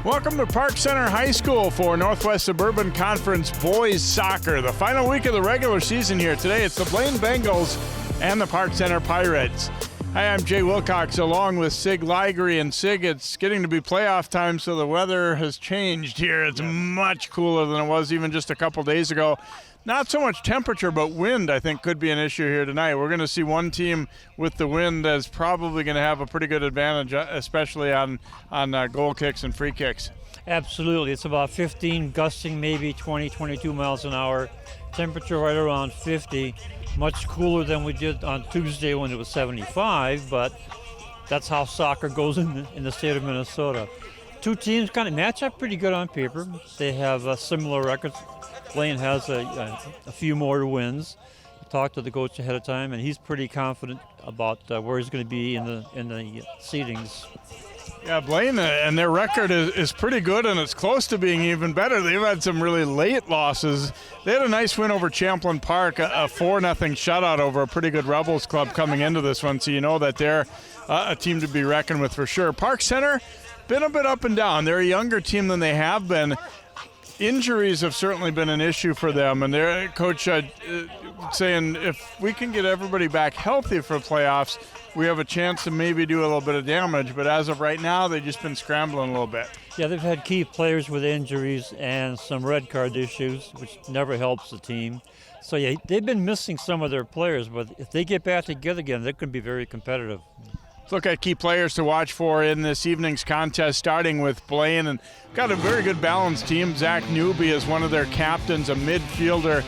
Welcome to Park Center High School for Northwest Suburban Conference Boys Soccer. The final week of the regular season here. Today it's the Blaine Bengals and the Park Center Pirates. Hi, I'm Jay Wilcox along with Sig Ligary. And Sig, it's getting to be playoff time, so the weather has changed here. It's much cooler than it was even just a couple days ago. Not so much temperature, but wind, I think, could be an issue here tonight. We're going to see one team with the wind that's probably going to have a pretty good advantage, especially on goal kicks and free kicks. Absolutely. It's about 15, gusting maybe 20, 22 miles an hour. Temperature right around 50. Much cooler than we did on Tuesday when it was 75, but that's how soccer goes in the state of Minnesota. Two teams kind of match up pretty good on paper. They have similar records. Blaine has a few more wins. I talked to the coach ahead of time, and he's pretty confident about where he's going to be in the seedings. Yeah, Blaine and their record is pretty good, and it's close to being even better. They've had some really late losses. They had a nice win over Champlain Park, a 4-0 shutout over a pretty good Rebels club coming into this one, so you know that they're a team to be reckoned with for sure. Park Center, been a bit up and down. They're a younger team than they have been. Injuries have certainly been an issue for them, and their coach saying if we can get everybody back healthy for playoffs, we have a chance to maybe do a little bit of damage. But as of right now, they've just been scrambling a little bit. Yeah, they've had key players with injuries and some red card issues, which never helps the team. So, yeah, they've been missing some of their players, but if they get back together again, they could be very competitive. Let's look at key players to watch for in this evening's contest, starting with Blaine. And got a very good balanced team. Zach Newby is one of their captains, a midfielder,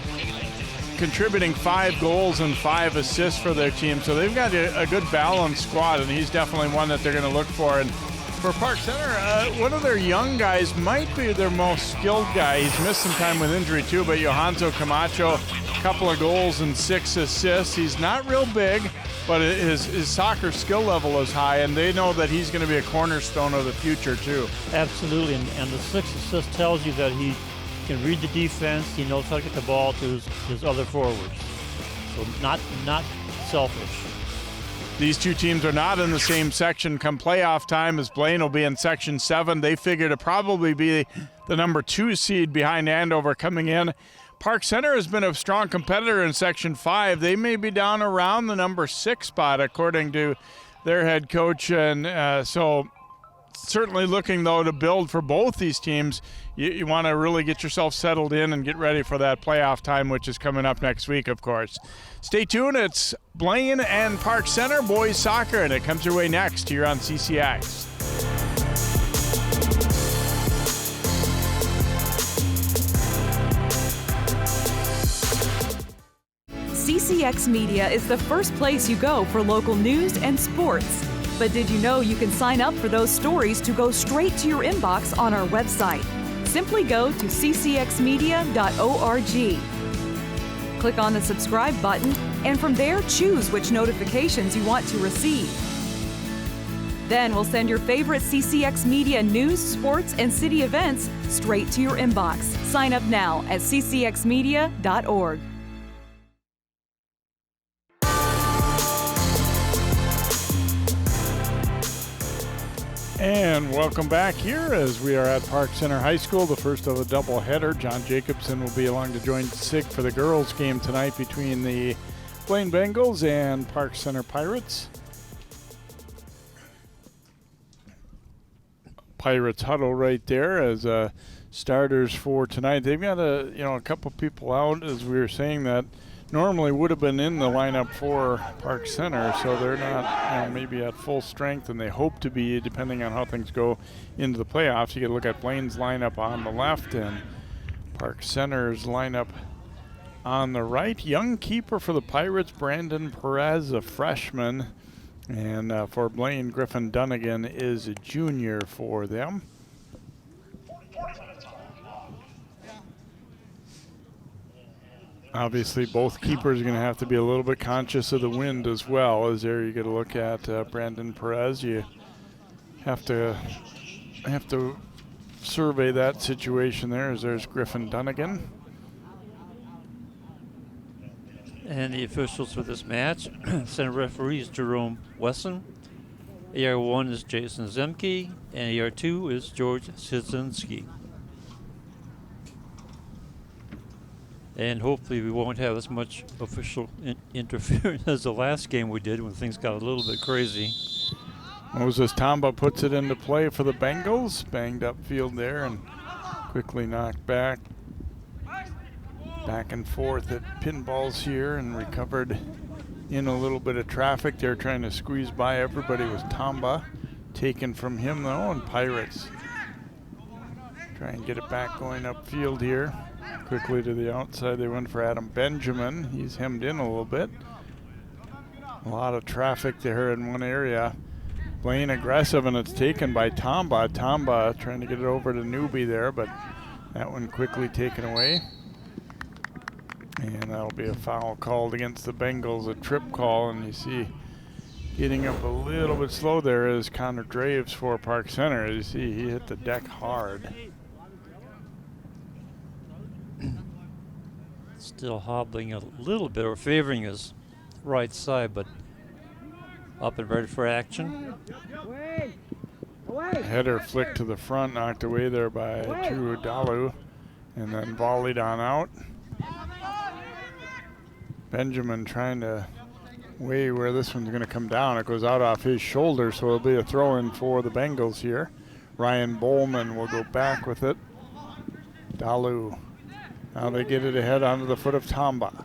contributing 5 goals and 5 assists for their team. So they've got a good balanced squad, and he's definitely one that they're going to look for. And for Park Center, one of their young guys might be their most skilled guy. He's missed some time with injury too, but Johanzo Camacho, a couple of goals and 6 assists. He's not real big, but his soccer skill level is high, and they know that he's going to be a cornerstone of the future too. Absolutely, and the 6 assists tells you that he can read the defense. He knows how to get the ball to his other forwards. So not selfish. These two teams are not in the same section come playoff time, as Blaine will be in Section 7. They figure to probably be the number 2 seed behind Andover coming in. Park Center has been a strong competitor in Section 5. They may be down around the number 6 spot, according to their head coach. And so certainly looking, though, to build for both these teams. You want to really get yourself settled in and get ready for that playoff time, which is coming up next week, of course. Stay tuned. It's Blaine and Park Center boys soccer, and it comes your way next here on CCX. CCX Media is the first place you go for local news and sports. But did you know you can sign up for those stories to go straight to your inbox on our website? Simply go to ccxmedia.org. Click on the subscribe button, and from there choose which notifications you want to receive. Then we'll send your favorite CCX Media news, sports, and city events straight to your inbox. Sign up now at ccxmedia.org. And welcome back here as we are at Park Center High School, the first of a doubleheader. John Jacobson will be along to join Sig for the girls' game tonight between the Blaine Bengals and Park Center Pirates. Pirates huddle right there as starters for tonight. They've got a couple people out, as we were saying, that normally would have been in the lineup for Park Center, so they're not maybe at full strength, and they hope to be, depending on how things go into the playoffs. You got to look at Blaine's lineup on the left and Park Center's lineup on the right. Young keeper for the Pirates, Brandon Perez, a freshman, and for Blaine, Griffin Dunnigan is a junior for them. Obviously, both keepers are going to have to be a little bit conscious of the wind as well. As there, you got to look at Brandon Perez. You have to survey that situation there. As there's Griffin Dunnigan. And the officials for this match, center referee is Jerome Wesson. AR1 is Jason Zemke, and AR2 is George Szynski. And hopefully we won't have as much official interference as the last game we did when things got a little bit crazy. Moses Tamba puts it into play for the Bengals. Banged up field there and quickly knocked back. Back and forth at pinballs here and recovered in a little bit of traffic. They're trying to squeeze by everybody with Tamba. Taken from him though, and Pirates try and get it back going upfield here. Quickly to the outside, they went for Adam Benjamin. He's hemmed in a little bit. A lot of traffic there in one area. Blaine aggressive, and it's taken by Tamba. Tamba trying to get it over to Newby there, but that one quickly taken away. And that'll be a foul called against the Bengals, a trip call, and you see getting up a little bit slow there is Connor Draves for Park Center. As you see, he hit the deck hard. Still hobbling a little bit, or favoring his right side, but up and ready for action. Header flicked to the front, knocked away there by Drew Dalu, and then volleyed on out. Benjamin trying to weigh where this one's going to come down. It goes out off his shoulder, so it'll be a throw-in for the Bengals here. Ryan Bowman will go back with it. Dalu. Now they get it ahead onto the foot of Tamba.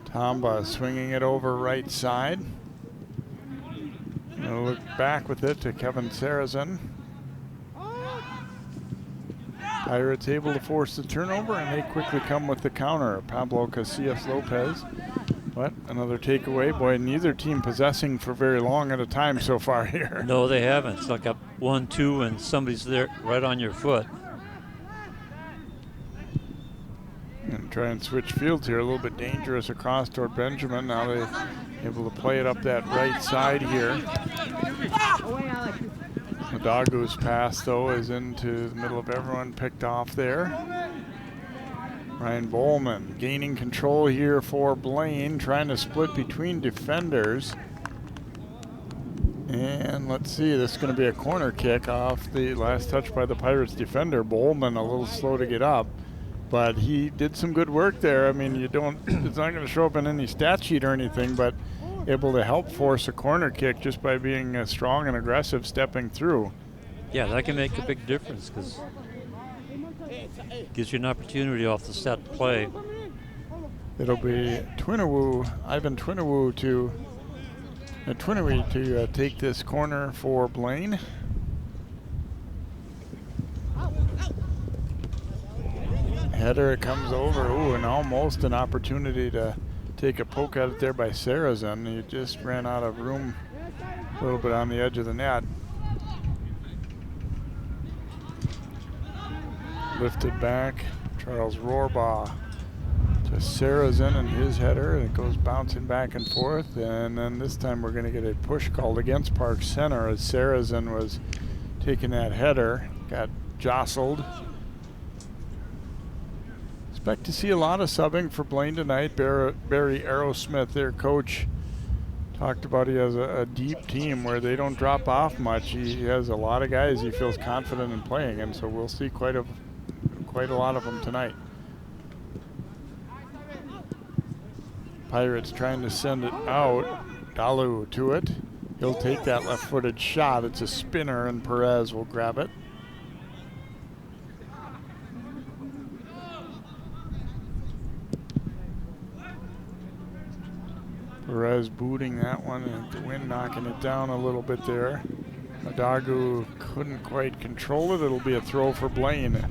Tamba swinging it over right side. He'll look back with it to Kevin Sarazin. Pirates able to force the turnover, and they quickly come with the counter. Pablo Casillas Lopez. But another takeaway. Boy, neither team possessing for very long at a time so far here. No, they haven't. It's like up 1-2 and somebody's there right on your foot. And try and switch fields here. A little bit dangerous across toward Benjamin. Now they're able to play it up that right side here. Madagu's pass, though, is into the middle of everyone, picked off there. Ryan Bowman gaining control here for Blaine, trying to split between defenders. And let's see, this is going to be a corner kick off the last touch by the Pirates defender. Bowman a little slow to get up, but he did some good work there. I mean, it's not going to show up in any stat sheet or anything, but able to help force a corner kick just by being strong and aggressive stepping through. Yeah, that can make a big difference because it gives you an opportunity off the set play. It'll be Ivan Twinawoo to take this corner for Blaine. Header, it comes over. Ooh, and almost an opportunity to take a poke at it there by Sarazin. He just ran out of room a little bit on the edge of the net. Lifted back, Charles Rohrbaugh to Sarazin and his header. It goes bouncing back and forth, and then this time we're going to get a push called against Park Center as Sarazin was taking that header, got jostled. Expect to see a lot of subbing for Blaine tonight. Barry Aerosmith, their coach, talked about he has a deep team where they don't drop off much. He has a lot of guys he feels confident in playing, and so we'll see quite a lot of them tonight. Pirates trying to send it out. Dalu to it. He'll take that left-footed shot. It's a spinner, and Perez will grab it. Perez booting that one, and the wind knocking it down a little bit there. Madagu couldn't quite control it. It'll be a throw for Blaine.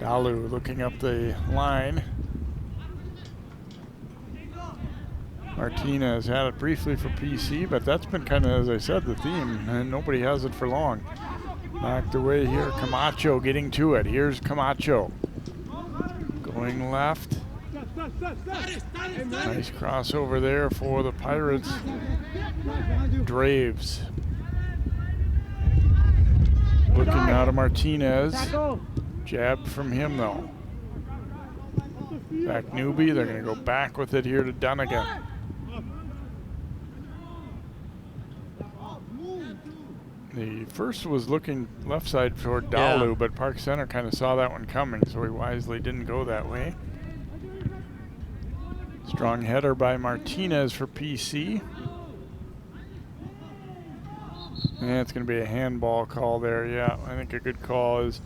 Dalu looking up the line. Martinez had it briefly for PC, but that's been kind of, as I said, the theme, and nobody has it for long. Knocked away here. Camacho getting to it. Here's Camacho. Going left. Nice crossover there for the Pirates. Draves. Looking out of Martinez. Jab from him though. Back Newby, they're going to go back with it here to Dunnigan. The first was looking left side toward Dalu, but Park Center kind of saw that one coming, so he wisely didn't go that way. Strong header by Martinez for PC. And it's going to be a handball call there. Yeah, I think a good call is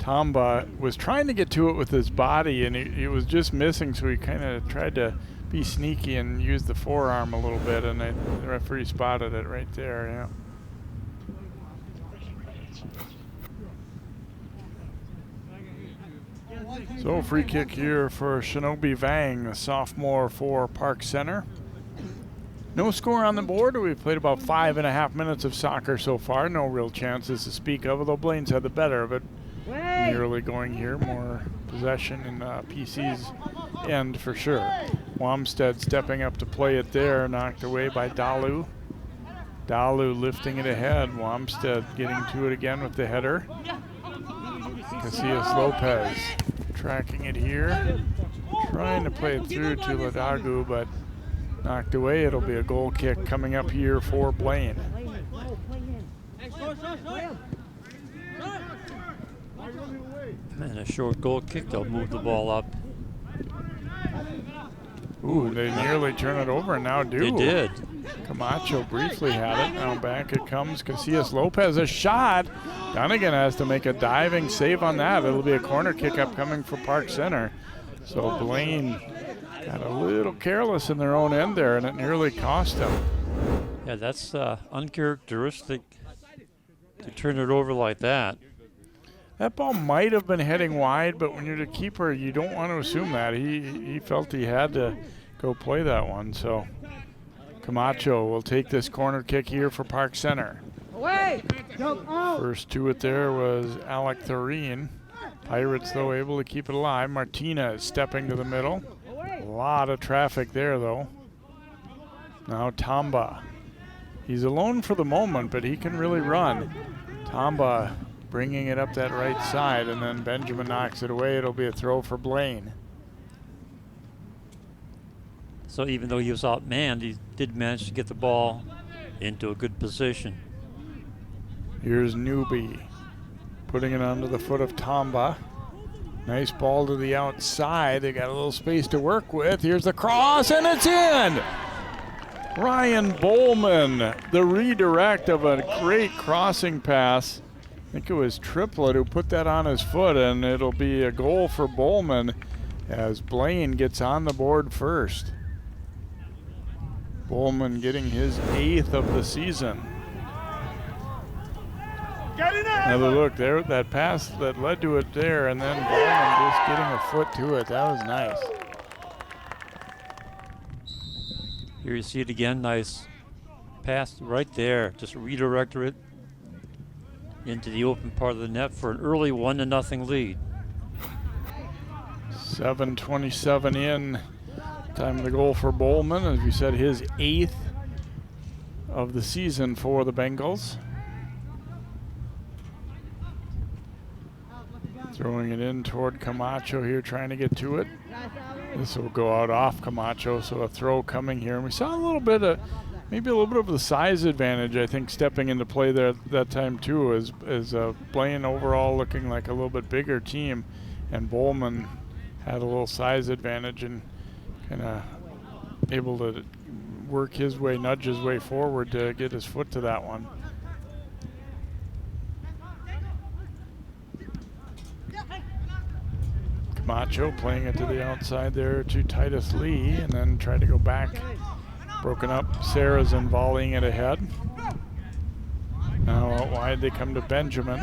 Tamba was trying to get to it with his body, and he was just missing, so he kind of tried to be sneaky and use the forearm a little bit, and the referee spotted it right there. Yeah. So free kick here for Shinobi Vang, the sophomore for Park Center. No score on the board. We've played about 5.5 minutes of soccer so far. No real chances to speak of, although Blaine's had the better of it. Nearly going here. More possession in PC's end for sure. Wamstead stepping up to play it there. Knocked away by Dalu. Dalu lifting it ahead. Wamstead getting to it again with the header. Casillas Lopez tracking it here. Trying to play it through to Ladagu, but knocked away. It'll be a goal kick coming up here for Blaine. And a short goal kick, they'll move the ball up. Ooh, they nearly turn it over and now do. They did. Camacho briefly had it. Now back it comes. Casillas Lopez, a shot. Dunnigan has to make a diving save on that. It'll be a corner kick upcoming for Park Center. So Blaine got a little careless in their own end there, and it nearly cost them. Yeah, that's uncharacteristic to turn it over like that. That ball might have been heading wide, but when you're the keeper, you don't want to assume that. He felt he had to go play that one. So Camacho will take this corner kick here for Park Center. First to it there was Alec Thoreen. Pirates, though, able to keep it alive. Martinez stepping to the middle. A lot of traffic there, though. Now Tamba. He's alone for the moment, but he can really run. Tamba bringing it up that right side, and then Benjamin knocks it away. It'll be a throw for Blaine. So even though he was outmanned, he did manage to get the ball into a good position. Here's Newby putting it under the foot of Tamba. Nice ball to the outside. They got a little space to work with. Here's the cross, and it's in! Ryan Bowman, the redirect of a great crossing pass. I think it was Triplett who put that on his foot, and it'll be a goal for Bowman as Blaine gets on the board first. Bowman getting his 8th of the season. Another look there, that pass that led to it there, and then Bowman just getting a foot to it. That was nice. Here you see it again, nice pass right there. Just redirect it into the open part of the net for an early 1-0 lead. 7:27 in. Time of the goal for Bowman. As we said, his 8th of the season for the Bengals. Throwing it in toward Camacho here, trying to get to it. This will go out off Camacho, so a throw coming here. And we saw a little bit of, maybe a little bit of the size advantage, I think, stepping into play there that time too, as Blaine overall looking like a little bit bigger team, and Bowman had a little size advantage and kind of able to work his way, nudge his way forward to get his foot to that one. Camacho playing it to the outside there to Titus Lee, and then tried to go back. Broken up. Sarazen volleying it ahead. Now out wide they come to Benjamin.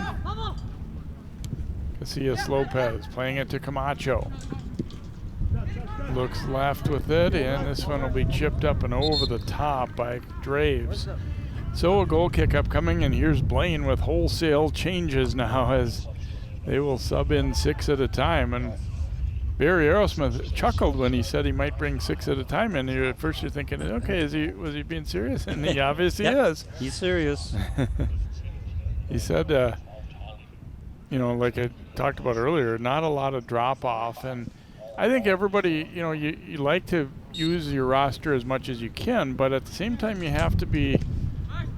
Casillas Lopez playing it to Camacho. Looks left with it, and this one will be chipped up and over the top by Draves. So a goal kick upcoming, and here's Blaine with wholesale changes now as they will sub in 6 at a time. And Barry Aerosmith chuckled when he said he might bring 6 at a time, and at first you're thinking, okay, was he being serious? And he obviously is. He's serious. He said, like I talked about earlier, not a lot of drop off, and I think everybody, you like to use your roster as much as you can, but at the same time you have to be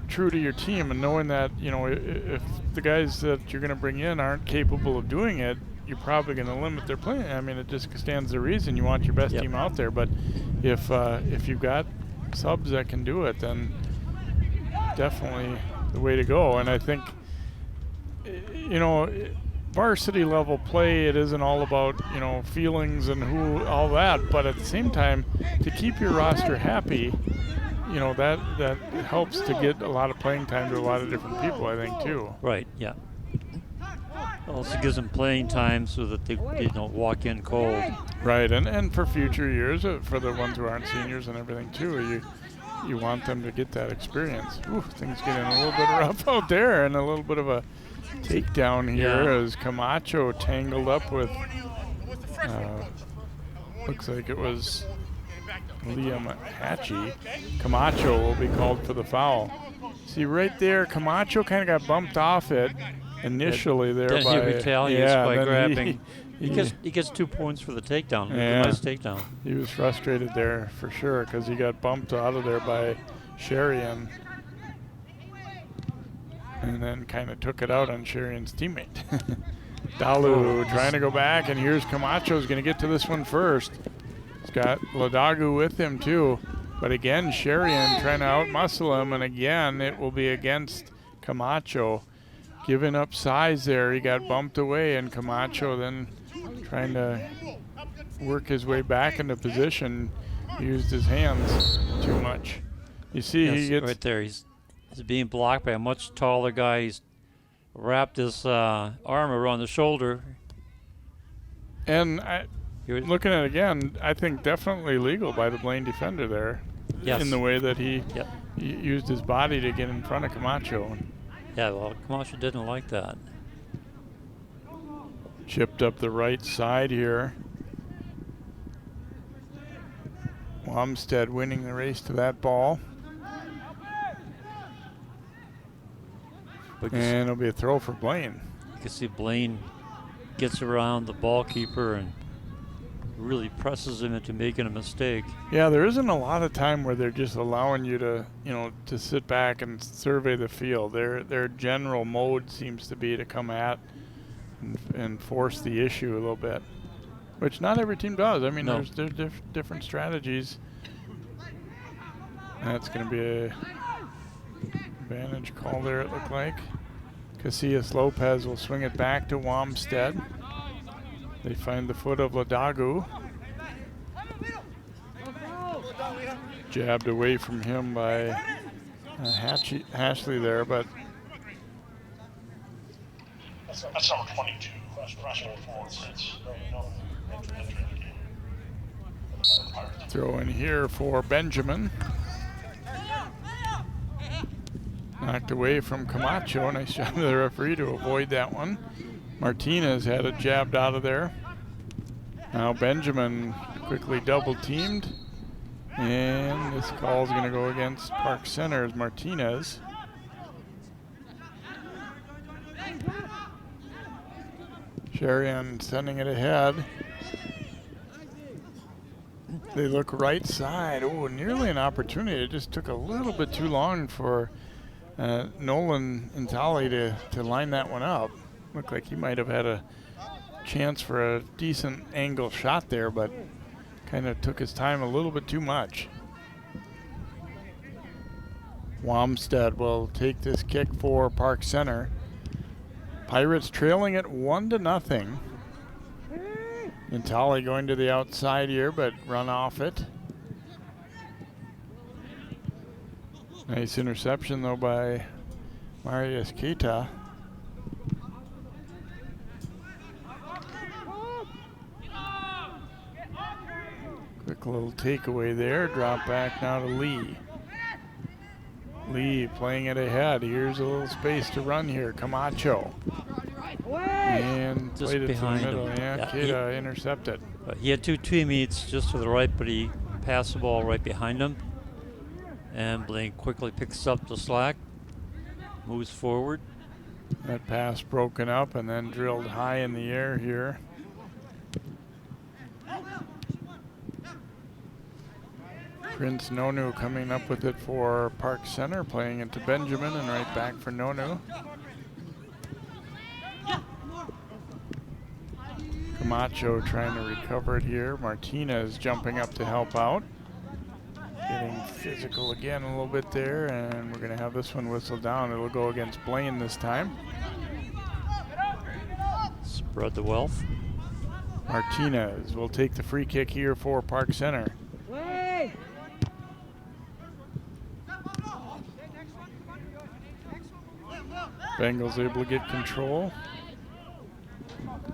true to your team and knowing that, if the guys that you're going to bring in aren't capable of doing it, you're probably going to limit their play. I mean, it just stands to reason. You want your best team out there, but if you've got subs that can do it, then definitely the way to go. And I think, varsity level play, it isn't all about, feelings and all that, but at the same time, to keep your roster happy, that helps to get a lot of playing time to a lot of different people, I think, too. Right, yeah. Also gives them playing time so that they don't walk in cold. Right, and for future years, for the ones who aren't seniors and everything, too, you want them to get that experience. Ooh, things getting a little bit rough out there, and a little bit of a takedown here as Camacho tangled up with, looks like it was Liam Hatchie. Camacho will be called for the foul. See right there, Camacho kind of got bumped off it initially there then by. He retaliates by grabbing. He gets 2 points for the takedown. Yeah. Nice takedown. He was frustrated there for sure because he got bumped out of there by Sherian. And then kind of took it out on Sherian's teammate. Dalu trying to go back, and here's Camacho's going to get to this one first. He's got Ladagu with him too. But again, Sherian trying to outmuscle him, and again, it will be against Camacho. Giving up size there, he got bumped away, and Camacho then trying to work his way back into position, used his hands too much. You see, he gets right there. He's being blocked by a much taller guy. He's wrapped his arm around the shoulder. And looking at it again, I think definitely legal by the Blaine defender there. Yes. In the way that he used his body to get in front of Camacho. Yeah, well, Camacho didn't like that. Chipped up the right side here. Wamstead winning the race to that ball. And it'll be a throw for Blaine. You can see Blaine gets around the ball keeper and really presses him into making a mistake. Yeah, there isn't a lot of time where they're just allowing you to, to sit back and survey the field. Their general mode seems to be to come at and force the issue a little bit, which not every team does. I mean, there's different strategies. That's going to be a advantage call there, it looked like. Casillas Lopez will swing it back to Wamstead. They find the foot of Ladagu. Jabbed away from him by Hashley there, but that's number 22. Throw in here for Benjamin. Knocked away from Camacho. Nice job of the referee to avoid that one. Martinez had it jabbed out of there. Now Benjamin quickly double teamed. And this call is going to go against Park Center's Martinez. Sherian sending it ahead. They look right side. Oh, nearly an opportunity. It just took a little bit too long for Nolan Intali to line that one up. Looked like he might have had a chance for a decent angle shot there, but kind of took his time a little bit too much. Wamstead will take this kick for Park Center. Pirates trailing it 1-0. Intali going to the outside here, but run off it. Nice interception though by Marius Keita. Quick little takeaway there. Drop back now to Lee. Lee playing it ahead. Here's a little space to run here. Camacho. And just played it behind to the middle. him. Yeah, Keita intercepted. He had two teammates just to the right, but he passed the ball right behind him. And Blaine quickly picks up the slack, moves forward. That pass broken up and then drilled high in the air here. Prince Nonu coming up with it for Park Center, playing it to Benjamin and right back for Nonu. Camacho trying to recover it here. Martinez jumping up to help out. Getting physical again a little bit there, and we're going to have this one whistled down. It'll go against Blaine this time. Spread the wealth. Martinez will take the free kick here for Park Center. Bengals able to get control.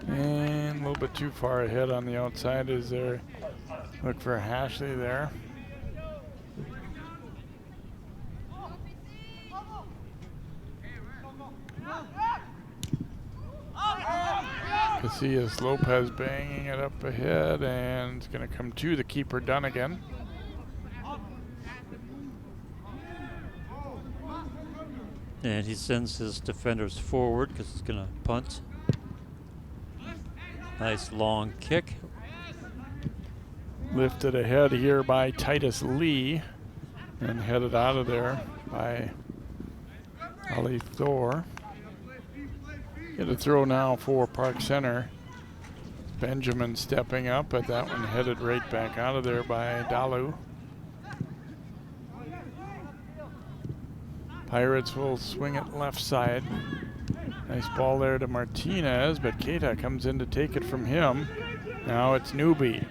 And a little bit too far ahead on the outside as they look for Ashley there. Casillas Lopez banging it up ahead, and it's going to come to the keeper, Dunnigan. And he sends his defenders forward because he's going to punt. Nice long kick. Lifted ahead here by Titus Lee and headed out of there by Ali Thor. Get a throw now for Park Center. Benjamin stepping up, but that one headed right back out of there by Dalu. Pirates will swing it left side. Nice ball there to Martinez, but Keita comes in to take it from him. Now it's Newby.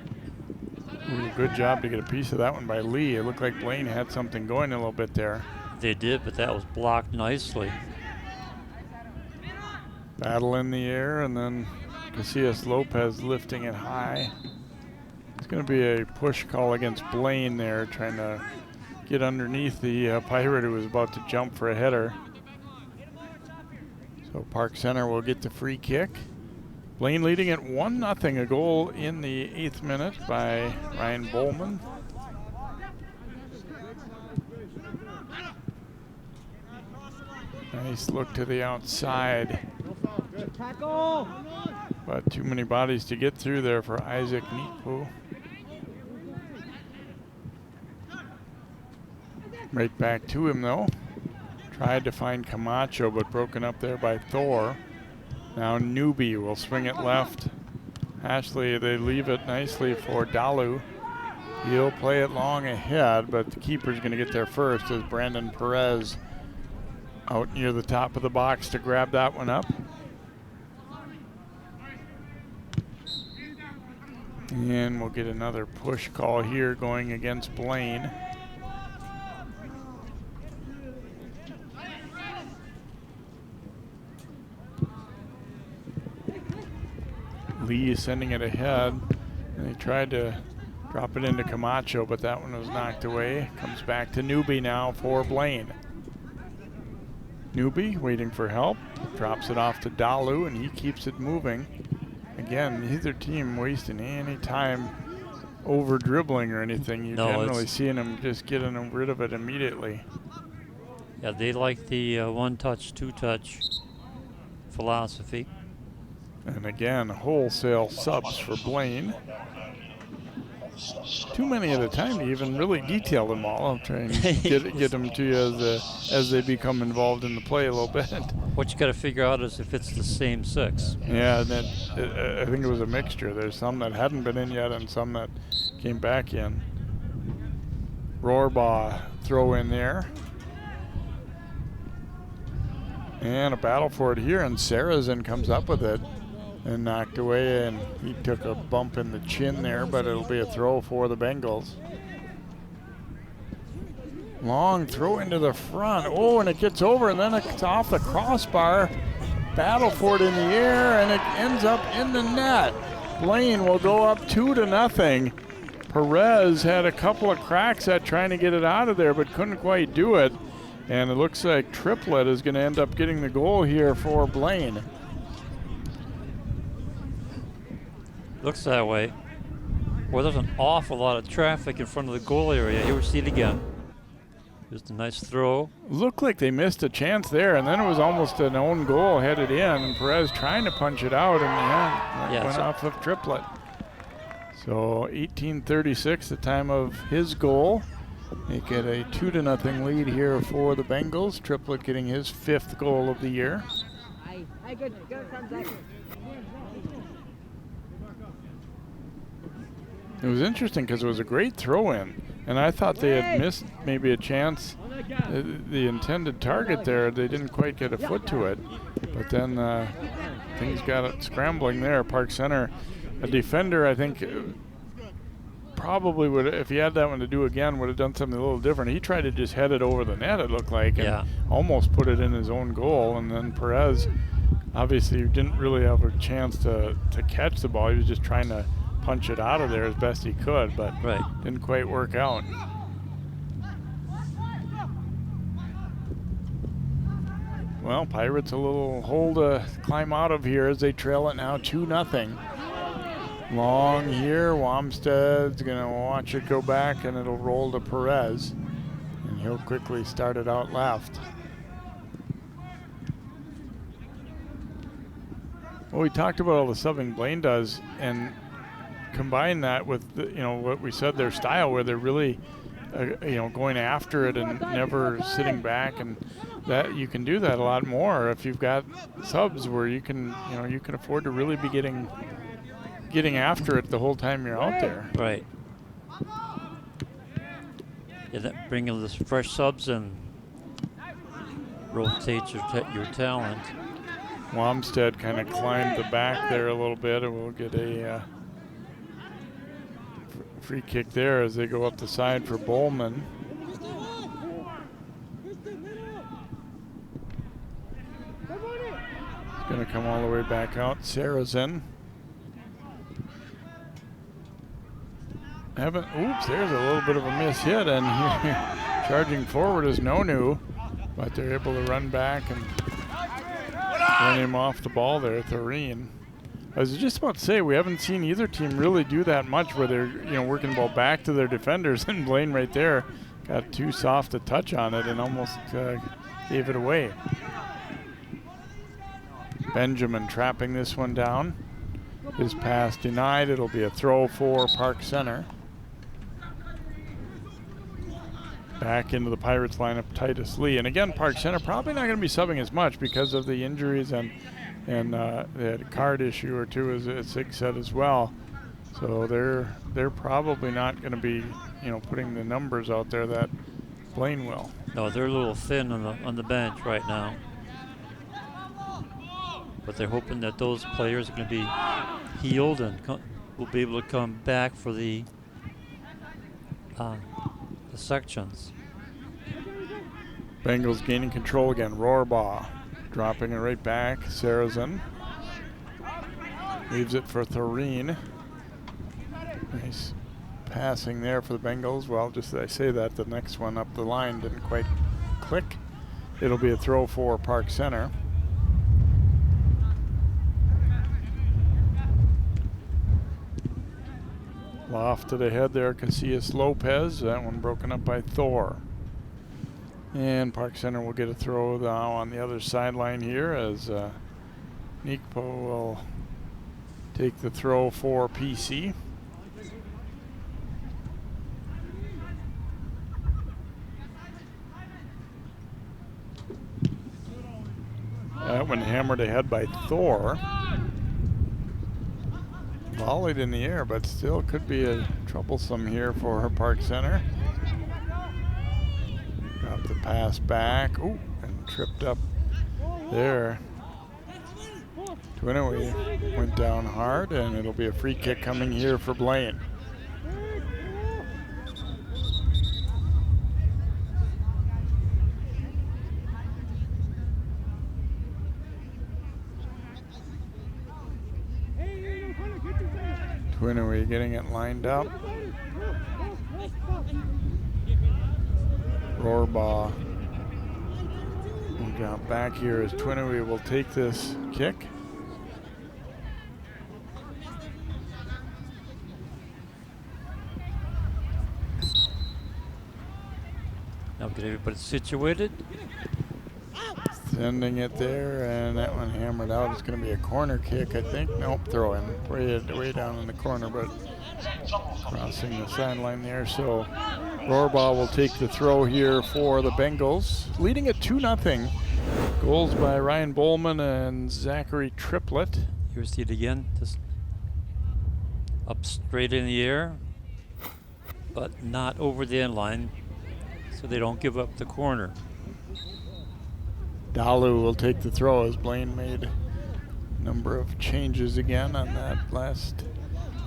Ooh, good job to get a piece of that one by Lee. It looked like Blaine had something going a little bit there. They did, but that was blocked nicely. Battle in the air, and then Casillas Lopez lifting it high. It's going to be a push call against Blaine there, trying to get underneath the Pirate who was about to jump for a header. So Park Center will get the free kick. Blaine leading at 1-0, a goal in the 8th minute by Ryan Bowman. Nice look to the outside. But too many bodies to get through there for Isaac Neatpo. Right back to him though. Tried to find Camacho, but broken up there by Thor. Now Newby will swing it left. Ashley, they leave it nicely for Dalu. He'll play it long ahead, but the keeper's going to get there first as Brandon Perez out near the top of the box to grab that one up. And we'll get another push call here going against Blaine. Lee is sending it ahead, and they tried to drop it into Camacho, but that one was knocked away. Comes back to Newby now for Blaine. Newby waiting for help, drops it off to Dalu, and he keeps it moving. Again, neither team wasting any time over dribbling or anything. You're generally seeing them just getting rid of it immediately. Yeah, they like the one-touch, two-touch philosophy. And again, wholesale subs for Blaine. Too many at a time to even really detail them all. I'm trying to get them to you as they become involved in the play a little bit. What you got to figure out is if it's the same six. Yeah, and I think it was a mixture. There's some that hadn't been in yet and some that came back in. Rohrbaugh throw in there. And a battle for it here, and Sarazin comes up with it. And knocked away, and he took a bump in the chin there, but it'll be a throw for the Bengals. Long throw into the front. Oh, and it gets over, and then it's off the crossbar. Battle for it in the air, and it ends up in the net. Blaine will go up 2-0. Perez had a couple of cracks at trying to get it out of there, but couldn't quite do it. And it looks like Triplett is going to end up getting the goal here for Blaine. Looks that way. Well, there's an awful lot of traffic in front of the goal area. Here we see it again. Just a nice throw. Looked like they missed a chance there, and then it was almost an own goal headed in, and Perez trying to punch it out in the end. Went off of Triplett. So 18:36, the time of his goal. Make it a 2-0 lead here for the Bengals. Triplett getting his 5th goal of the year. It was interesting because it was a great throw-in, and I thought they had missed maybe a chance. The intended target there, they didn't quite get a foot to it, but then things got it scrambling there. Park Center, a defender, I think, probably would, if he had that one to do again, would have done something a little different. He tried to just head it over the net, it looked like, and almost put it in his own goal. And then Perez obviously didn't really have a chance to catch the ball. He was just trying to punch it out of there as best he could, but didn't quite work out. Well, Pirates a little hole to climb out of here as they trail it now 2-0. Long here, Wamsted's gonna watch it go back, and it'll roll to Perez, and he'll quickly start it out left. Well, we talked about all the subbing Blaine does, and combine that with what we said, their style, where they're really going after it and never sitting back, and that you can do that a lot more if you've got subs where you can afford to really be getting after it the whole time you're out there. Right. Yeah, that bringing the fresh subs in rotates your talent. Wamstead kind of climbed the back there a little bit, and we'll get a free kick there as they go up the side for Bowman. It's going to come all the way back out. Sarah's in. Oops, there's a little bit of a miss hit, and charging forward is Nonu, but they're able to run back and run him off the ball there, Thoreen. I was just about to say, we haven't seen either team really do that much where they're working the ball back to their defenders, and Blaine right there got too soft a touch on it and almost gave it away. Benjamin trapping this one down. His pass denied. It'll be a throw for Park Center. Back into the Pirates lineup, Titus Lee. And again, Park Center probably not going to be subbing as much because of the injuries, and they had a card issue or two, as Sig said as well. So they're probably not going to be putting the numbers out there that Blaine will. No, they're a little thin on the bench right now. But they're hoping that those players are going to be healed and will be able to come back for the sections. Bengals gaining control again. Rohrbaugh dropping it right back. Sarazen leaves it for Thoreen. Nice passing there for the Bengals. Well, just as I say that, the next one up the line didn't quite click. It'll be a throw for Park Center. Lofted ahead there, Casillas Lopez. That one broken up by Thor. And Park Center will get a throw now on the other sideline here as Nikpo will take the throw for PC. That one hammered ahead by Thor. Volleyed in the air, but still could be a troublesome here for her Park Center. Got the pass back. Ooh, and tripped up there. Twinaway went down hard, and it'll be a free kick coming here for Blaine. Twinaway getting it lined up. Rohrbaugh will drop back here as Twinaway will take this kick. Now get everybody situated. Sending it there, and that one hammered out. It's going to be a corner kick, I think. Nope, throw in. Way down in the corner, but crossing the sideline there. So Rohrbaugh will take the throw here for the Bengals, leading at 2-0. Goals by Ryan Bowman and Zachary Triplett. Here's it again, just up straight in the air, but not over the end line, so they don't give up the corner. Dalu will take the throw as Blaine made a number of changes again on that last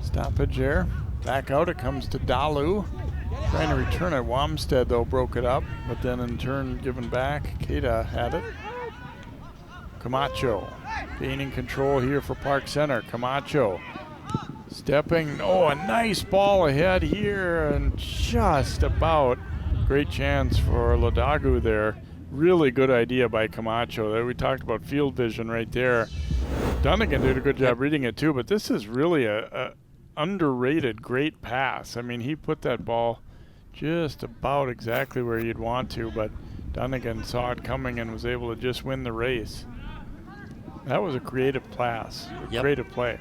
stoppage there. Back out it comes to Dalu. Trying to return it. Wamstead, though, broke it up, but then in turn given back. Keita had it. Camacho gaining control here for Park Center. Camacho stepping. Oh, a nice ball ahead here, and just about great chance for Ladagu there. Really good idea by Camacho. There we talked about field vision right there. Dunnigan did a good job reading it too, but this is really a underrated great pass. I mean, he put that ball just about exactly where you'd want to, but Dunnigan saw it coming and was able to just win the race. That was a creative pass, creative play.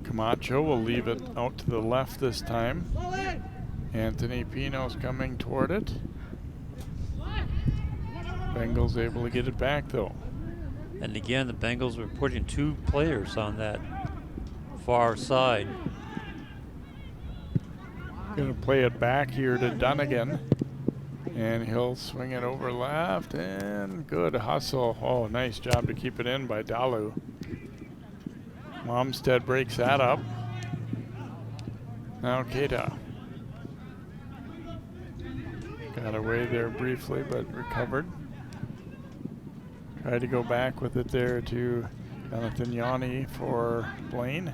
Camacho will leave it out to the left this time. Anthony Pino's coming toward it. Bengals able to get it back though. And again, the Bengals were putting 2 players on that far side. Gonna play it back here to Dunnigan. And he'll swing it over left, and good hustle. Oh, nice job to keep it in by Dalu. Momstead breaks that up. Now Keita. Got away there briefly, but recovered. Tried to go back with it there to Jonathan Yanni for Blaine.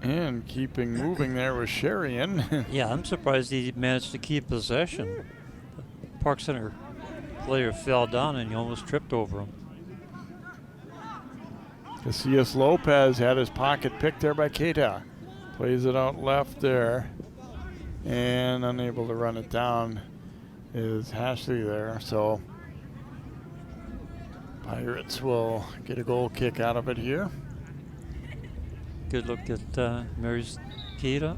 And keeping moving there was Sherian. Yeah, I'm surprised he managed to keep possession. The Park Center player fell down and he almost tripped over him. Casillas Lopez had his pocket picked there by Keita. Plays it out left there. And unable to run it down is Hashley there. So Pirates will get a goal kick out of it here. Good look at Mary's Keita.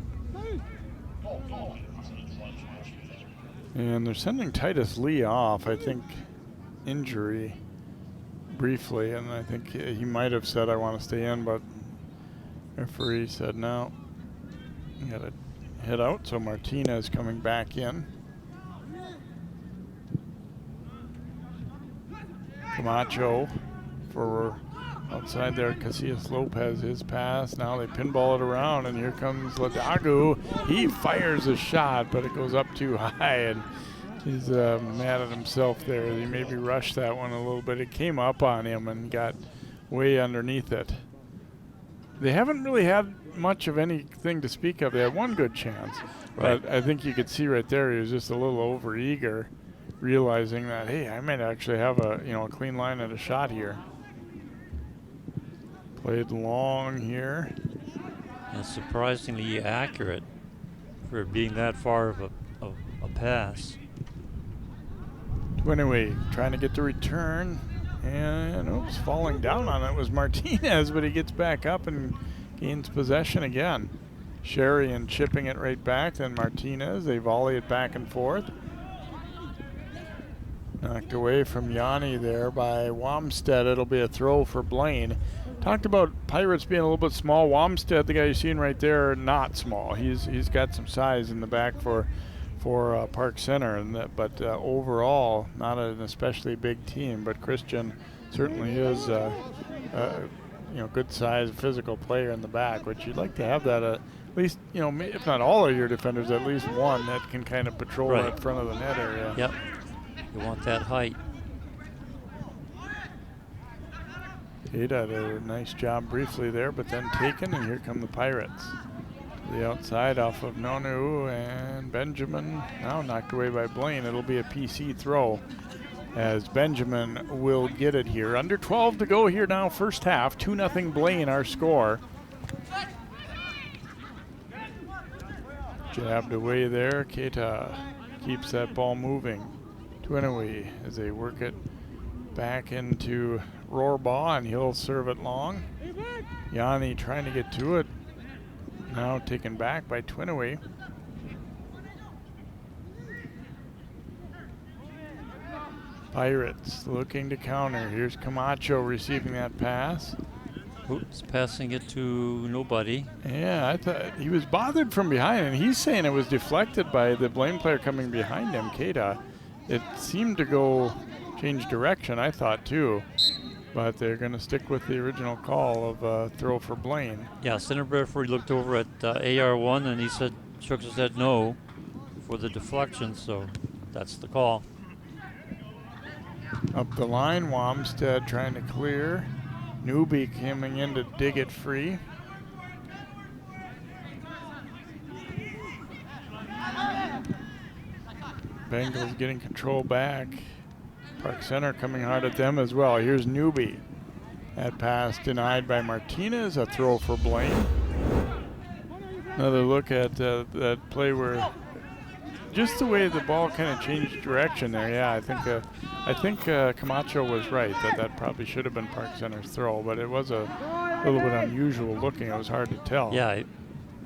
And they're sending Titus Lee off, I think, injury briefly. And I think he might have said, I want to stay in, but referee said, no, you got to head out. So Martinez coming back in. Camacho for outside there. Casillas Lopez, his pass. Now they pinball it around, and here comes Ladagu. He fires a shot, but it goes up too high, and he's mad at himself there. He maybe rushed that one a little bit. It came up on him and got way underneath it. They haven't really had much of anything to speak of. They had one good chance, but I think you could see right there he was just a little over-eager, realizing that, hey, I might actually have a clean line and a shot here. Played long here. And surprisingly accurate for being that far of a pass. Anyway, trying to get the return, and oops, falling down on it was Martinez, but he gets back up and gains possession again. Sherian chipping it right back, then Martinez, they volley it back and forth. Knocked away from Yanni there by Wamstead. It'll be a throw for Blaine. Talked about Pirates being a little bit small. Wamstead, the guy you're seeing right there, not small. He's got some size in the back for Park Center, but overall, not an especially big team. But Christian certainly is good size, physical player in the back, which you'd like to have that at least, if not all of your defenders, at least one that can kind of patrol that front of the net area. Yep, you want that height. Keita did a nice job briefly there, but then taken, and here come the Pirates. The outside off of Nonu, and Benjamin now knocked away by Blaine. It'll be a PC throw as Benjamin will get it here. Under 12 to go here now, first half. 2-0 Blaine, our score. Jabbed away there. Keita keeps that ball moving. Twinaway as they work it back into Rohrbaugh, and he'll serve it long. Yanni trying to get to it. Now taken back by Twinaway. Pirates looking to counter. Here's Camacho receiving that pass. Oops, passing it to nobody. Yeah, I thought he was bothered from behind, and he's saying it was deflected by the Blaine player coming behind him, Keita. It seemed to go change direction, I thought too, but they're going to stick with the original call of throw for Blaine. Yeah, center referee looked over at AR1 and he said, shook his head no for the deflection, so that's the call. Up the line, Wamstead trying to clear. Newby coming in to dig it free. Bengals getting control back. Park Center coming hard at them as well. Here's Newby. That pass denied by Martinez. A throw for Blaine. Another look at that play where just the way the ball kind of changed direction there. Yeah, I think Camacho was right that probably should have been Park Center's throw, but it was a little bit unusual looking. It was hard to tell. Yeah,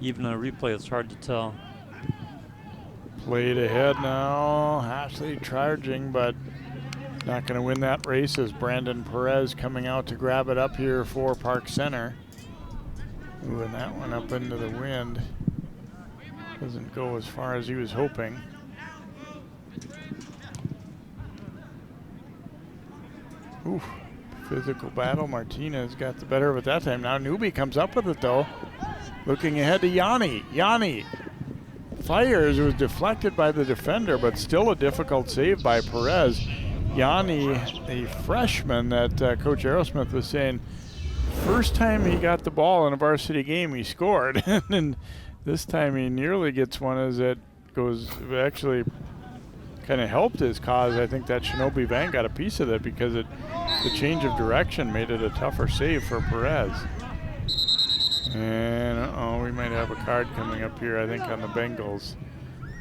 even on a replay, it's hard to tell. Played ahead now. Ashley charging, but not going to win that race as Brandon Perez coming out to grab it up here for Park Center. Ooh, and that one up into the wind. Doesn't go as far as he was hoping. Ooh, physical battle. Martinez got the better of it that time. Now Newby comes up with it though. Looking ahead to Yanni. Yanni fires. It was deflected by the defender, but still a difficult save by Perez. Yanni, a freshman that Coach Aerosmith was saying, first time he got the ball in a varsity game, he scored. And this time he nearly gets one as it goes, actually kind of helped his cause. I think that Shinobi Van got a piece of it because the change of direction made it a tougher save for Perez. And we might have a card coming up here, I think, on the Bengals.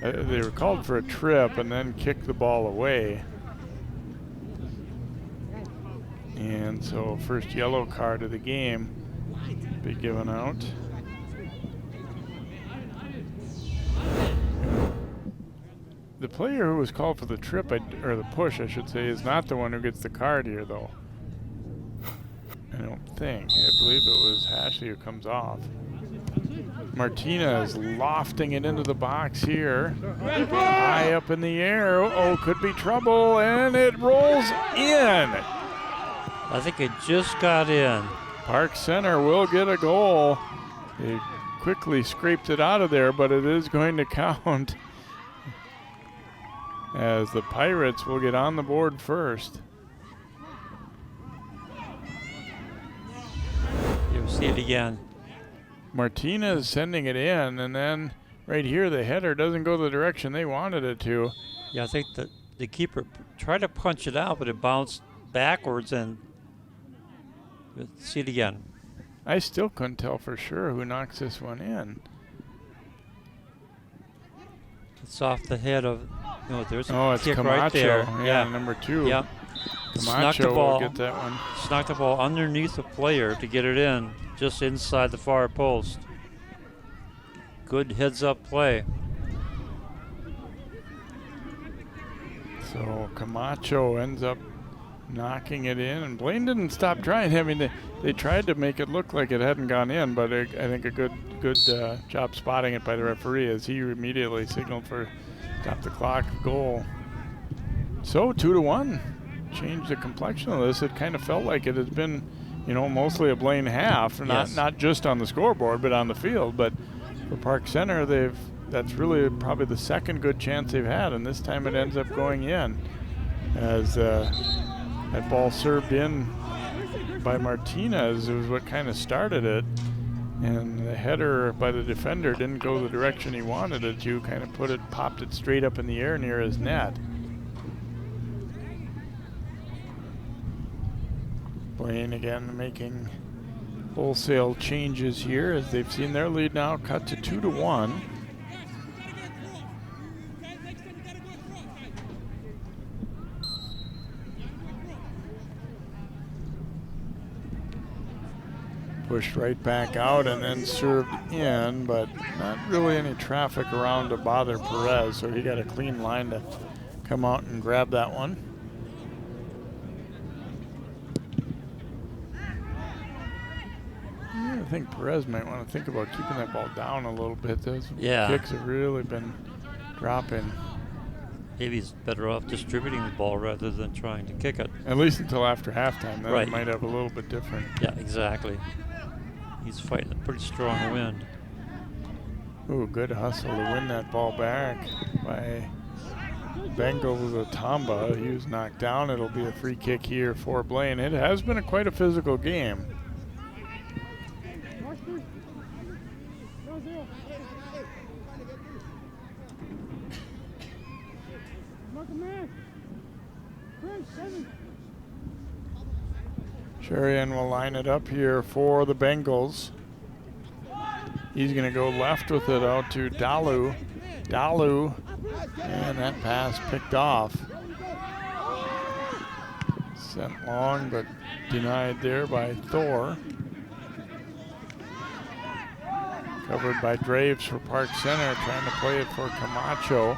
They were called for a trip and then kicked the ball away. And so first yellow card of the game be given out. The player who was called for the trip, or the push, I should say, is not the one who gets the card here, though. I don't think. I believe it was Ashley who comes off. Martinez lofting it into the box here. High up in the air. Oh, could be trouble, and it rolls in. I think it just got in. Park Center will get a goal. They quickly scraped it out of there, but it is going to count as the Pirates will get on the board first. You'll see it again. Martinez sending it in, and then right here the header doesn't go the direction they wanted it to. Yeah, I think that the keeper tried to punch it out, but it bounced backwards, and see it again. I still couldn't tell for sure who knocks this one in. It's off the head of, there's Oh, a it's kick Camacho. right there. Yeah, number 2. Yeah. Camacho will get that one. Snuck the ball underneath the player to get it in, just inside the far post. Good heads-up play. So Camacho ends up knocking it in, and Blaine didn't stop trying. I mean, they tried to make it look like it hadn't gone in, but I think a good job spotting it by the referee as he immediately signaled for stop the clock goal. So 2-1, changed the complexion of this. It kind of felt like it has been, mostly a Blaine half, not just on the scoreboard, but on the field. But for Park Center, that's really probably the second good chance they've had, and this time it ends up going in as that ball served in by Martinez. It was what kind of started it, and the header by the defender didn't go the direction he wanted it to, kind of popped it straight up in the air near his net. Blaine again making wholesale changes here as they've seen their lead now cut to 2-1. Pushed right back out and then served in, but not really any traffic around to bother Perez, so he got a clean line to come out and grab that one. I think Perez might want to think about keeping that ball down a little bit. Those kicks have really been dropping. Maybe he's better off distributing the ball rather than trying to kick it. At least until after halftime. Then Right. it might have a little bit different. Yeah, exactly. He's fighting a pretty strong wind. Ooh, good hustle to win that ball back by Bengals Atamba. He was knocked down. It'll be a free kick here for Blaine. It has been quite a physical game. Sherian will line it up here for the Bengals. He's going to go left with it out to Dalu. Dalu, and that pass picked off. Sent long, but denied there by Thor. Covered by Draves for Park Center, trying to play it for Camacho.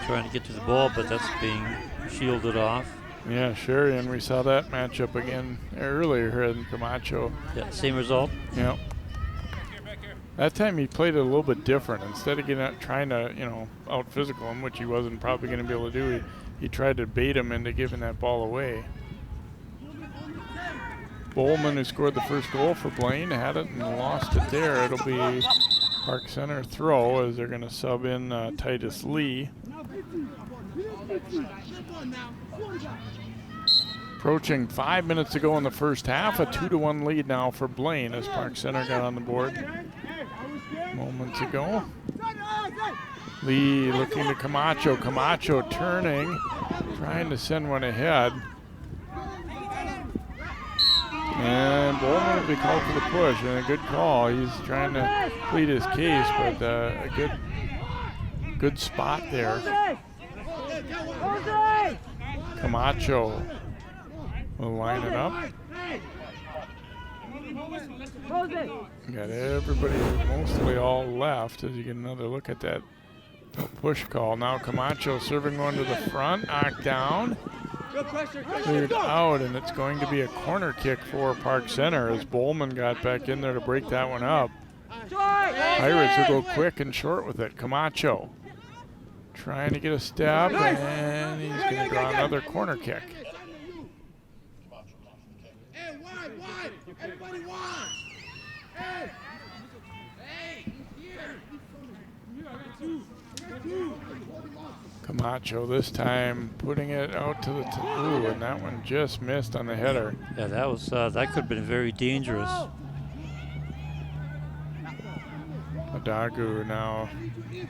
Trying to get to the ball, but that's being shielded off. Yeah, Sherian, we saw that matchup again earlier here in Camacho. Yeah, same result. Yep. That time he played it a little bit different. Instead of getting out, trying to, out physical him, which he wasn't probably going to be able to do, he tried to bait him into giving that ball away. Bowman, who scored the first goal for Blaine, had it and lost it there. It'll be Park Center throw as they're going to sub in Titus Lee. Approaching 5 minutes to go in the first half, a 2-1 lead now for Blaine as Park Center got on the board moments ago. Lee looking to Camacho. Camacho turning, trying to send one ahead. And Bowman will be called for the push, and a good call. He's trying to plead his case, but a good spot there. Camacho will line it up. Got everybody mostly all left as you get another look at that push call. Now Camacho serving one to the front, knocked down. Cleared out, and it's going to be a corner kick for Park Center as Bowman got back in there to break that one up. Pirates will go quick and short with it. Camacho trying to get a step, and he's going to draw another corner kick. Camacho this time putting it out to the ooh, and that one just missed on the header. Yeah, that was that could have been very dangerous. Adagu now.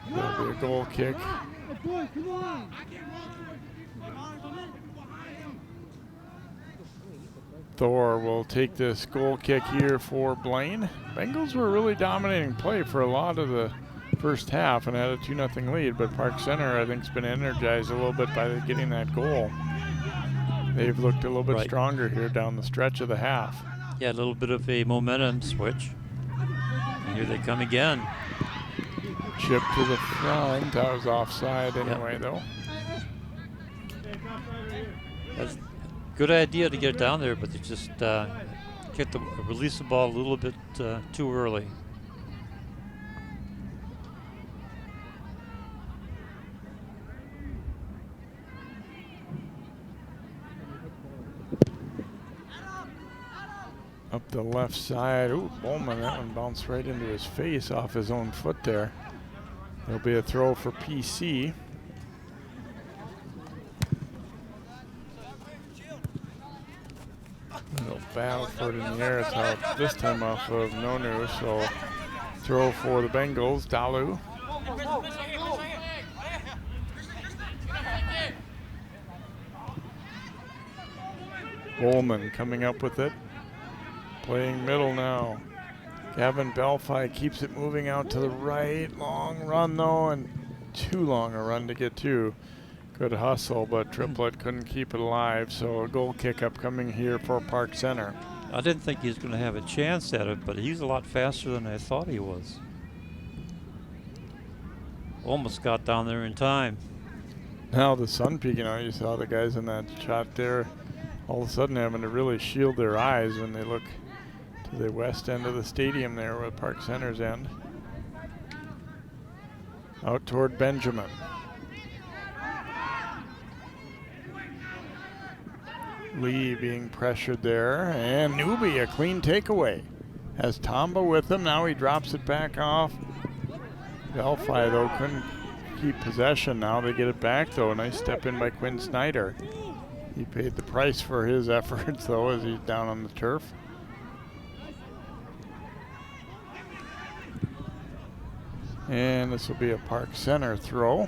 There'll be a goal kick. Thor will take this goal kick here for Blaine. Bengals were really dominating play for a lot of the first half and had a 2-0 lead, but Park Center, I think, has been energized a little bit by getting that goal. They've looked a little bit stronger here down the stretch of the half. Yeah, a little bit of a momentum switch. And here they come again. Chip to the front. That was offside anyway, though. That's a good idea to get it down there, but they just release the ball a little bit too early. Up the left side. Ooh, Bowman, that one bounced right into his face off his own foot there. There'll be a throw for PC. Little battle for it in the air. It's out this time off of Nonu, so throw for the Bengals. Dalu. Bowman coming up with it. Playing middle now. Gavin Belfi keeps it moving out to the right. Long run though, and too long a run to get to. Good hustle, but Triplett couldn't keep it alive, so a goal kick upcoming here for Park Center. I didn't think he was going to have a chance at it, but he's a lot faster than I thought he was. Almost got down there in time. Now the sun peeking out, you saw the guys in that shot there all of a sudden having to really shield their eyes when they look to the west end of the stadium there where Park Center's end. Out toward Benjamin. Lee being pressured there, and Newby a clean takeaway. Has Tomba with him, now he drops it back off. Delphi though couldn't keep possession, now they get it back though. Nice step in by Quinn Snyder. He paid the price for his efforts though as he's down on the turf. And this will be a Park Center throw.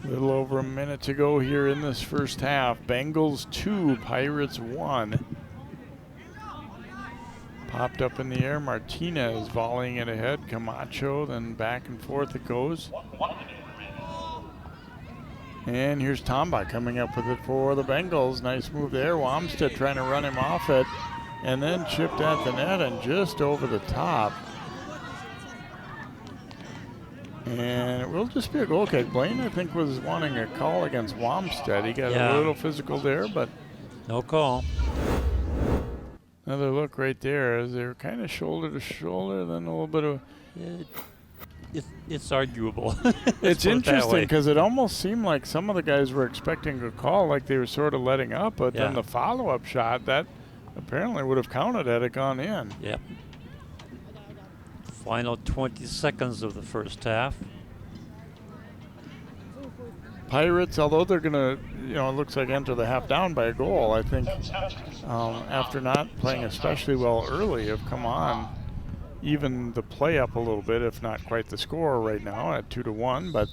A little over a minute to go here in this first half. Bengals 2, Pirates 1. Popped up in the air. Martinez volleying it ahead. Camacho, then back and forth it goes. And here's Tomba coming up with it for the Bengals. Nice move there. Wamstead trying to run him off it. And then chipped at the net and just over the top. And it will just be a goal kick. Blaine, I think, was wanting a call against Wamstead. He got a little physical there, but no call. Another look right there as they're kind of shoulder to shoulder, then a little bit of... It's arguable. It's interesting because it almost seemed like some of the guys were expecting a call, like they were sort of letting up, but then the follow-up shot, that apparently would have counted had it gone in. Yep. Final 20 seconds of the first half. Pirates, although they're going to, it looks like enter the half down by a goal, I think after not playing especially well early have come on, even the play up a little bit, if not quite the score right now at 2-1, but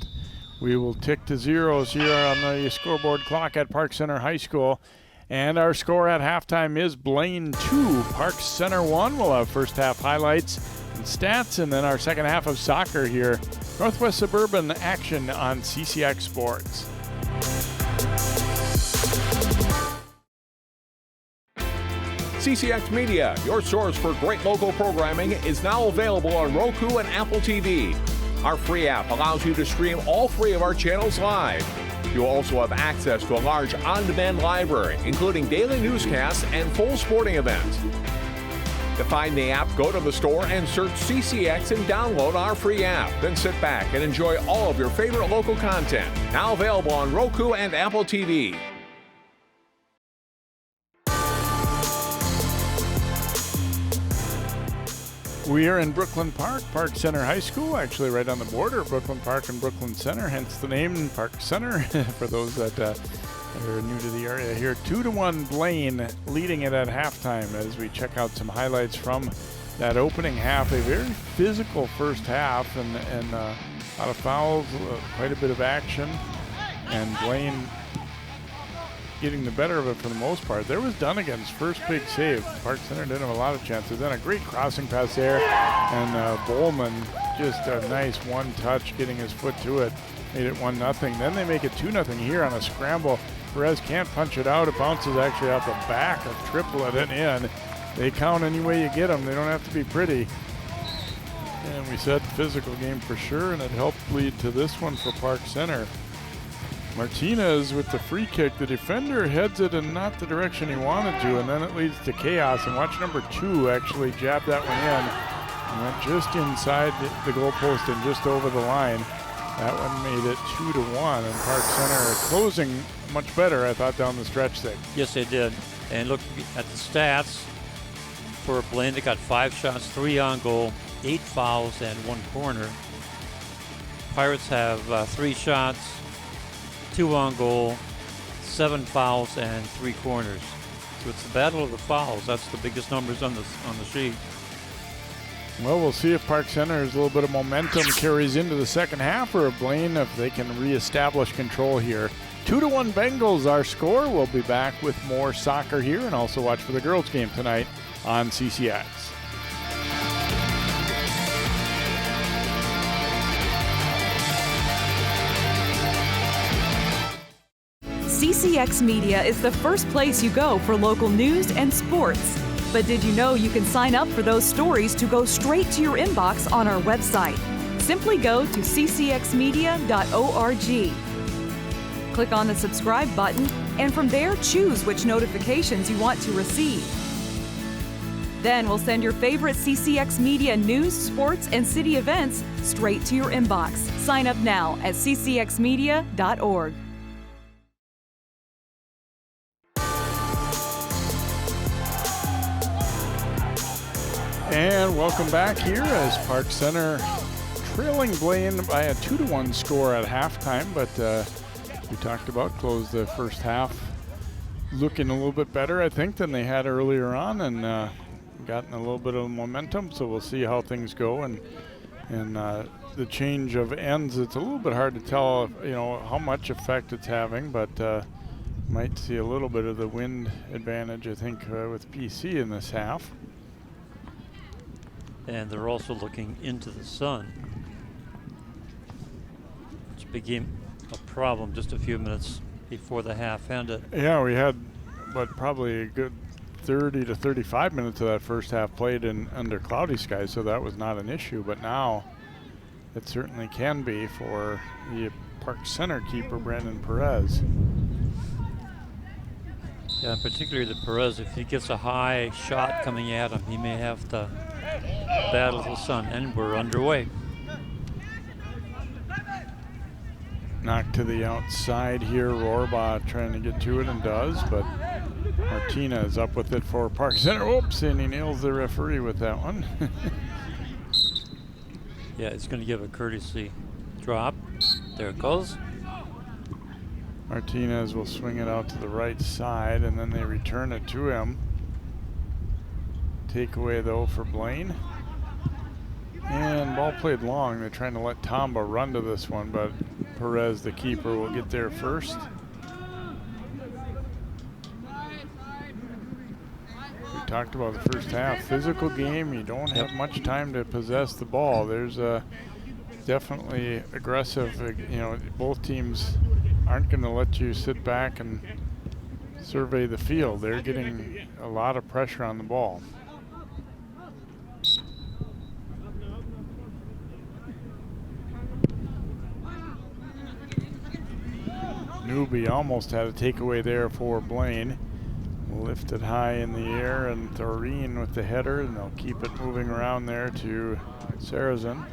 we will tick to zeros here on the scoreboard clock at Park Center High School. And our score at halftime is Blaine 2, Park Center 1. We'll have first half highlights and stats, and then our second half of soccer here. Northwest Suburban action on CCX Sports. CCX Media, your source for great local programming, is now available on Roku and Apple TV. Our free app allows you to stream all 3 of our channels live. You'll also have access to a large on-demand library, including daily newscasts and full sporting events. To find the app, go to the store and search CCX and download our free app. Then sit back and enjoy all of your favorite local content. Now available on Roku and Apple TV. We are in Brooklyn Park, Park Center High School, actually right on the border of Brooklyn Park and Brooklyn Center, hence the name Park Center for those that are new to the area here. 2-1 Blaine leading it at halftime as we check out some highlights from that opening half. A very physical first half and a lot of fouls, quite a bit of action, and Blaine getting the better of it for the most part. There was Dunnigan's first big save. Park Center didn't have a lot of chances. Then a great crossing pass there, and Bowman just a nice one touch, getting his foot to it, made it 1-0. Then they make it 2-0 here on a scramble. Perez can't punch it out. It bounces actually off the back of Triplett and in. They count any way you get them. They don't have to be pretty. And we said physical game for sure, and it helped lead to this one for Park Center. Martinez with the free kick. The defender heads it in not the direction he wanted to, and then it leads to chaos. And watch number 2 actually jab that one in. And went just inside the goalpost and just over the line. That one made it 2-1, and Park Center closing much better, I thought, down the stretch there. Yes, they did. And look at the stats for Blaine. They got 5 shots, 3 on goal, 8 fouls, and 1 corner. Pirates have 3 shots, 2 on goal, 7 fouls, and 3 corners. So it's the battle of the fouls. That's the biggest numbers on the sheet. Well, we'll see if Park Center's a little bit of momentum carries into the second half, or if Blaine, if they can reestablish control here. 2-1 Bengals our score. We'll be back with more soccer here and also watch for the girls game tonight on CCX. CCX Media is the first place you go for local news and sports. But did you know you can sign up for those stories to go straight to your inbox on our website? Simply go to ccxmedia.org. Click on the subscribe button, and from there choose which notifications you want to receive. Then we'll send your favorite CCX Media news, sports, and city events straight to your inbox. Sign up now at ccxmedia.org. And welcome back here as Park Center trailing Blaine by a 2-1 score at halftime, but we talked about closed the first half looking a little bit better, I think, than they had earlier on, and gotten a little bit of momentum. So we'll see how things go, and the change of ends. It's a little bit hard to tell, how much effect it's having, but might see a little bit of the wind advantage, I think, with PC in this half. And they're also looking into the sun, which became a problem just a few minutes before the half ended. Yeah, we had probably a good 30 to 35 minutes of that first half played under cloudy skies, so that was not an issue. But now it certainly can be for the Park Center keeper, Brandon Perez. Yeah, particularly the Perez, if he gets a high shot coming at him, he may have to battle the sun, and we're underway. Knocked to the outside here. Rohrbaugh trying to get to it and does, but Martinez up with it for Park Center. Oops, and he nails the referee with that one. Yeah, it's going to give a courtesy drop. There it goes. Martinez will swing it out to the right side, and then they return it to him. Takeaway, though, for Blaine. And ball played long. They're trying to let Tamba run to this one, but Perez, the keeper, will get there first. We talked about the first half. Physical game. You don't have much time to possess the ball. There's definitely aggressive. Both teams aren't going to let you sit back and survey the field. They're getting a lot of pressure on the ball. Newby almost had a takeaway there for Blaine. Lifted high in the air, and Thorin with the header, and they'll keep it moving around there to Sarrazin.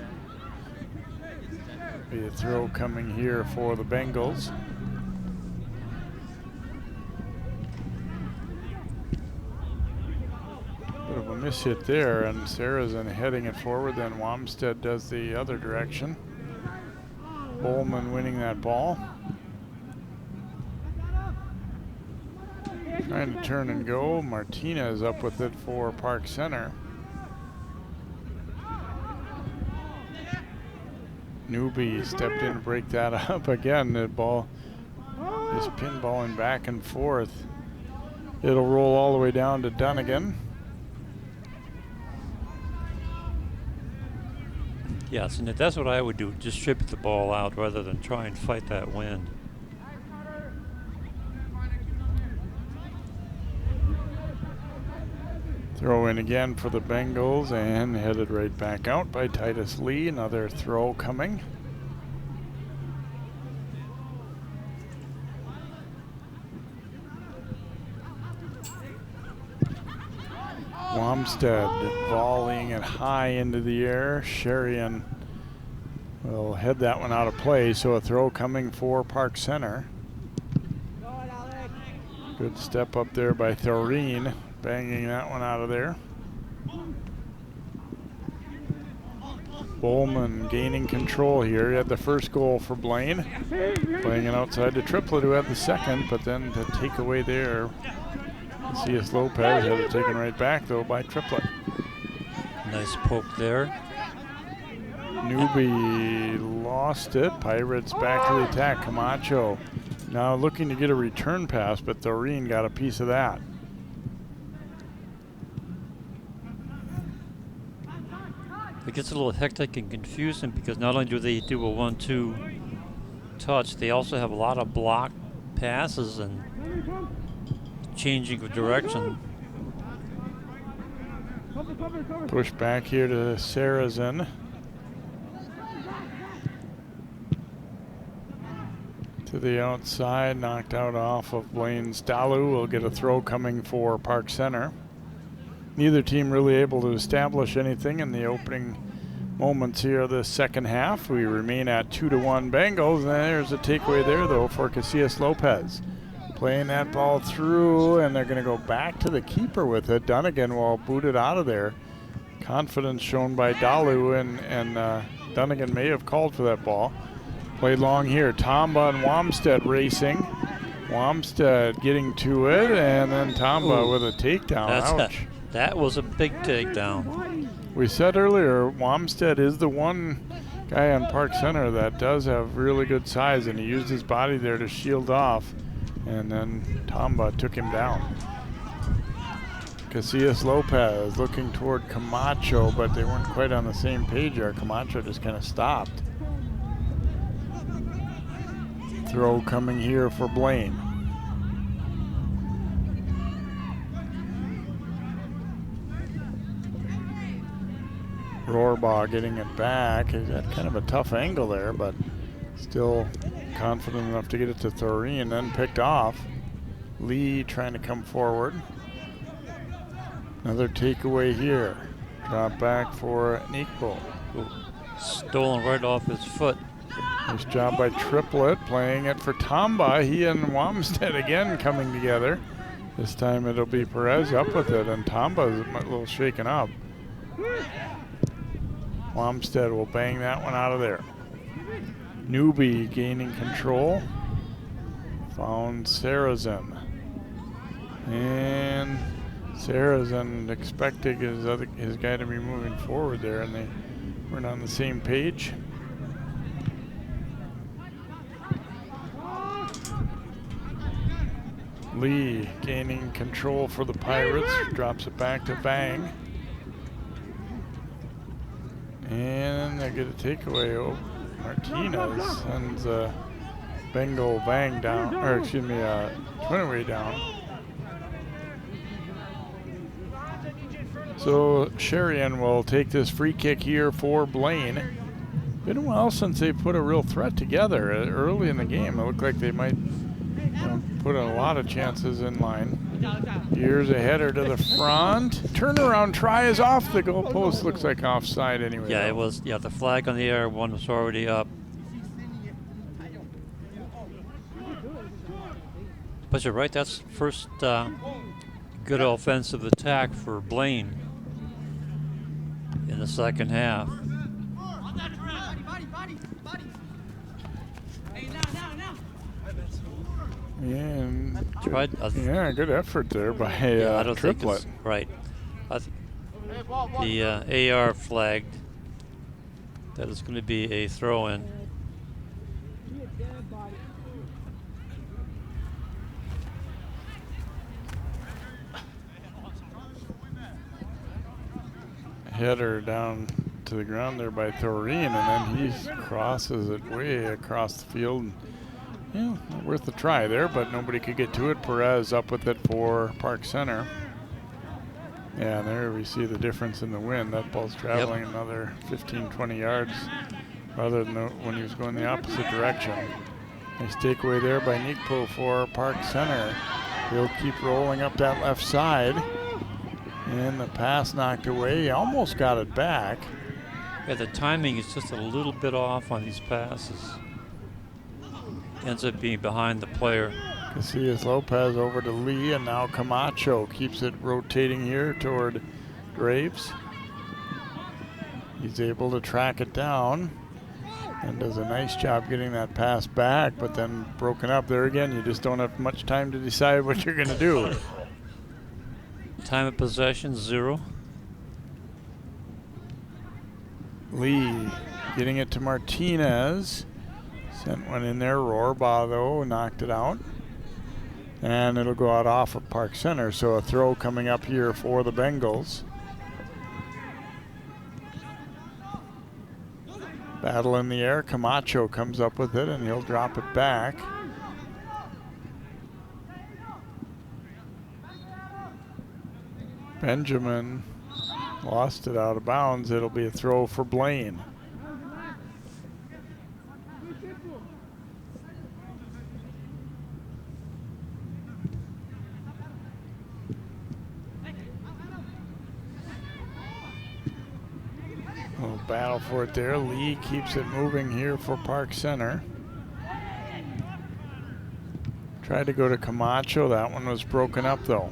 Be a throw coming here for the Bengals. Bit of a mishit there, and Sarrazin heading it forward, then Wamstead does the other direction. Bowman winning that ball. Trying to turn and go. Martinez up with it for Park Center. Newby stepped in to break that up again. The ball is pinballing back and forth. It'll roll all the way down to Dunnigan. Yes, and that's what I would do, distribute the ball out rather than try and fight that wind. Throw in again for the Bengals, and headed right back out by Titus Lee. Another throw coming. Wamstead volleying it high into the air. Sherian will head that one out of play, so a throw coming for Park Center. Good step up there by Thorin, banging that one out of there. Bowman gaining control here. He had the first goal for Blaine, playing it outside to Triplett, who had the second, but then to take away there, C.S. Lopez had it taken right back, though, by Triplett. Nice poke there. Newby lost it. Pirates back to the attack. Camacho Now looking to get a return pass, but Thoreen got a piece of that. It gets a little hectic and confusing because not only do they do a 1-2 touch, they also have a lot of block passes and changing of direction. Push back here to Sarazen. To the outside, knocked out off of Blaine's Dalu. Will get a throw coming for Park Center. Neither team really able to establish anything in the opening moments here of the second half. We remain at 2-1 Bengals, and there's a takeaway there though for Casillas Lopez. Playing that ball through, and they're going to go back to the keeper with it. Dunnigan will boot it out of there. Confidence shown by Dalu, and Dunnigan may have called for that ball. Played long here. Tomba and Wamstead racing. Wamstead getting to it, and then Tomba with a takedown. Ouch. That was a big takedown. We said earlier, Wamstead is the one guy on Park Center that does have really good size, and he used his body there to shield off, and then Tomba took him down. Casillas Lopez looking toward Camacho, but they weren't quite on the same page there. Camacho just kind of stopped. Throw coming here for Blaine. Rohrbaugh getting it back. He's got kind of a tough angle there, but still confident enough to get it to Thoreen, then picked off. Lee trying to come forward. Another takeaway here. Drop back for Nikpo. Stolen right off his foot. Nice job by Triplett playing it for Tomba. He and Wamstead again coming together. This time it'll be Perez up with it, and Tomba's a little shaken up. Wamstead will bang that one out of there. Newby gaining control. Found Sarazen. And Sarazen expecting his guy to be moving forward there, and they weren't on the same page. Lee gaining control for the Pirates. Drops it back to Bang. And they get a takeaway. Oh, Martinez sends Bengal Bang down, or excuse me, Twinaway down. So Sherian will take this free kick here for Blaine. Been a while since they put a real threat together. Early in the game, it looked like they might put a lot of chances in line. Here's a header to the front. Turnaround try is off the goalpost. Looks like offside anyway. Yeah, it was. Yeah, the flag on the air one was already up. But you're right. That's first good offensive attack for Blaine in the second half. And yeah, good effort there by I don't Triplett. think it's right. The AR flagged that it's going to be a throw-in. Header down to the ground there by Thoreen, and then he crosses it way across the field. Yeah, not worth a try there, but nobody could get to it. Perez up with it for Park Center. Yeah, and there we see the difference in the wind. That ball's traveling another 15, 20 yards rather than when he was going the opposite direction. Nice takeaway there by Nikpo for Park Center. He'll keep rolling up that left side. And the pass knocked away. He almost got it back. Yeah, the timing is just a little bit off on these passes. Ends up being behind the player. Casillas Lopez over to Lee, and now Camacho keeps it rotating here toward Graves. He's able to track it down and does a nice job getting that pass back, but then broken up there again. You just don't have much time to decide what you're going to do. Time of possession, 0. Lee getting it to Martinez. Sent one in there. Rohrbaugh, though, knocked it out. And it'll go out off of Park Center. So a throw coming up here for the Bengals. Battle in the air. Camacho comes up with it, and he'll drop it back. Benjamin lost it out of bounds. It'll be a throw for Blaine. Little battle for it there. Lee keeps it moving here for Park Center. Tried to go to Camacho. That one was broken up, though.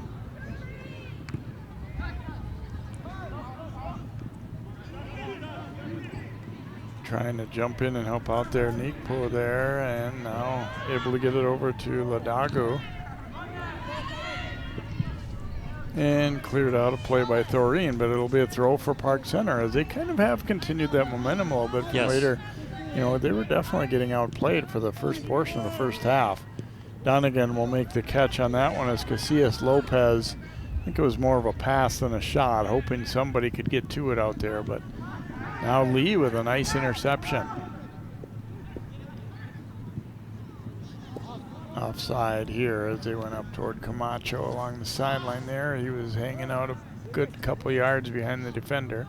Trying to jump in and help out there. Nikpo there, and now able to get it over to Ladago. And cleared out a play by Thoreen, but it'll be a throw for Park Center as they kind of have continued that momentum a little bit from later. You know, they were definitely getting outplayed for the first portion of the first half. Donegan will make the catch on that one as Casillas Lopez, I think it was more of a pass than a shot, hoping somebody could get to it out there, but now Lee with a nice interception. Offside here as they went up toward Camacho along the sideline there. He was hanging out a good couple yards behind the defender.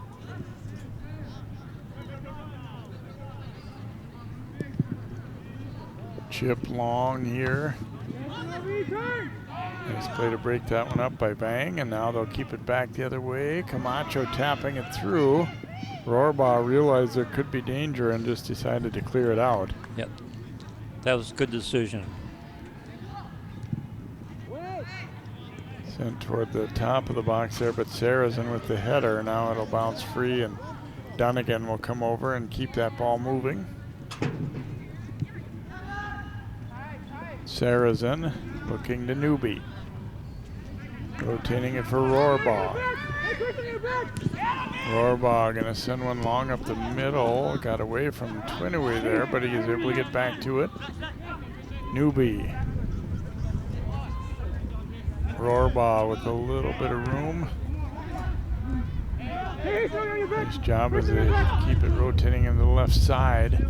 Chip long here. Nice play to break that one up by Bang, and now they'll keep it back the other way. Camacho tapping it through. Rohrbaugh realized there could be danger and just decided to clear it out. Yep. That was a good decision. Sent toward the top of the box there, but Sarah's in with the header. Now it'll bounce free, and Donegan will come over and keep that ball moving. Sarah's in, looking to Newby. Rotating it for Rohrbaugh. Rohrbaugh gonna send one long up the middle. Got away from Twinaway there, but he's able to get back to it. Newby. Rohrbaugh with a little bit of room. Nice job as they keep it rotating in the left side.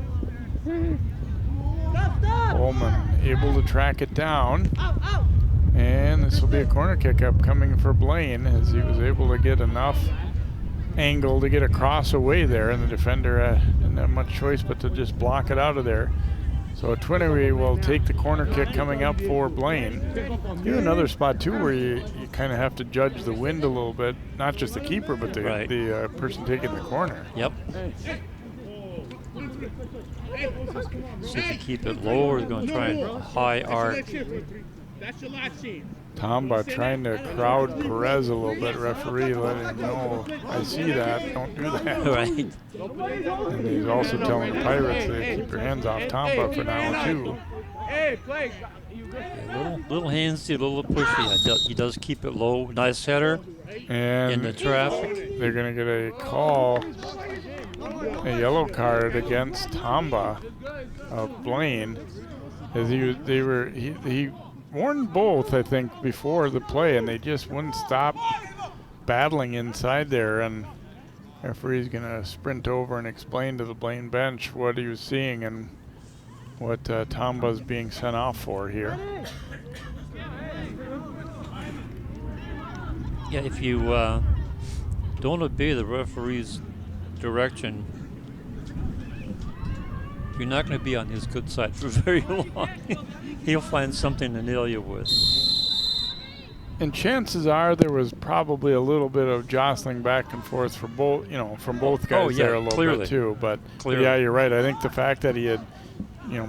Holman able to track it down. And this will be a corner kick up coming for Blaine as he was able to get enough angle to get across away there, and the defender didn't have much choice but to just block it out of there. So Twinaway will take the corner kick coming up for Blaine. Here's another spot too where you kind of have to judge the wind a little bit, not just the keeper but the person taking the corner. Yep. See if you keep it low or going to try and high arc. Tamba trying to crowd Perez a little bit. Referee letting him know, I see that, don't do that. Right. And he's also telling the Pirates to keep your hands off Tamba for now too. Yeah, little handsy, a little pushy. He does keep it low. Nice header. And in the traffic. They're going to get a call, a yellow card against Tamba of Blaine, as he warned both, I think, before the play, and they just wouldn't stop battling inside there. And referee's going to sprint over and explain to the Blaine bench what he was seeing and what Tamba's being sent off for here. Yeah, if you don't obey the referee's direction, you're not going to be on his good side for very long. He'll find something to nail you with. And chances are there was probably a little bit of jostling back and forth for both, from both guys there a little bit too. But yeah, you're right. I think the fact that he had,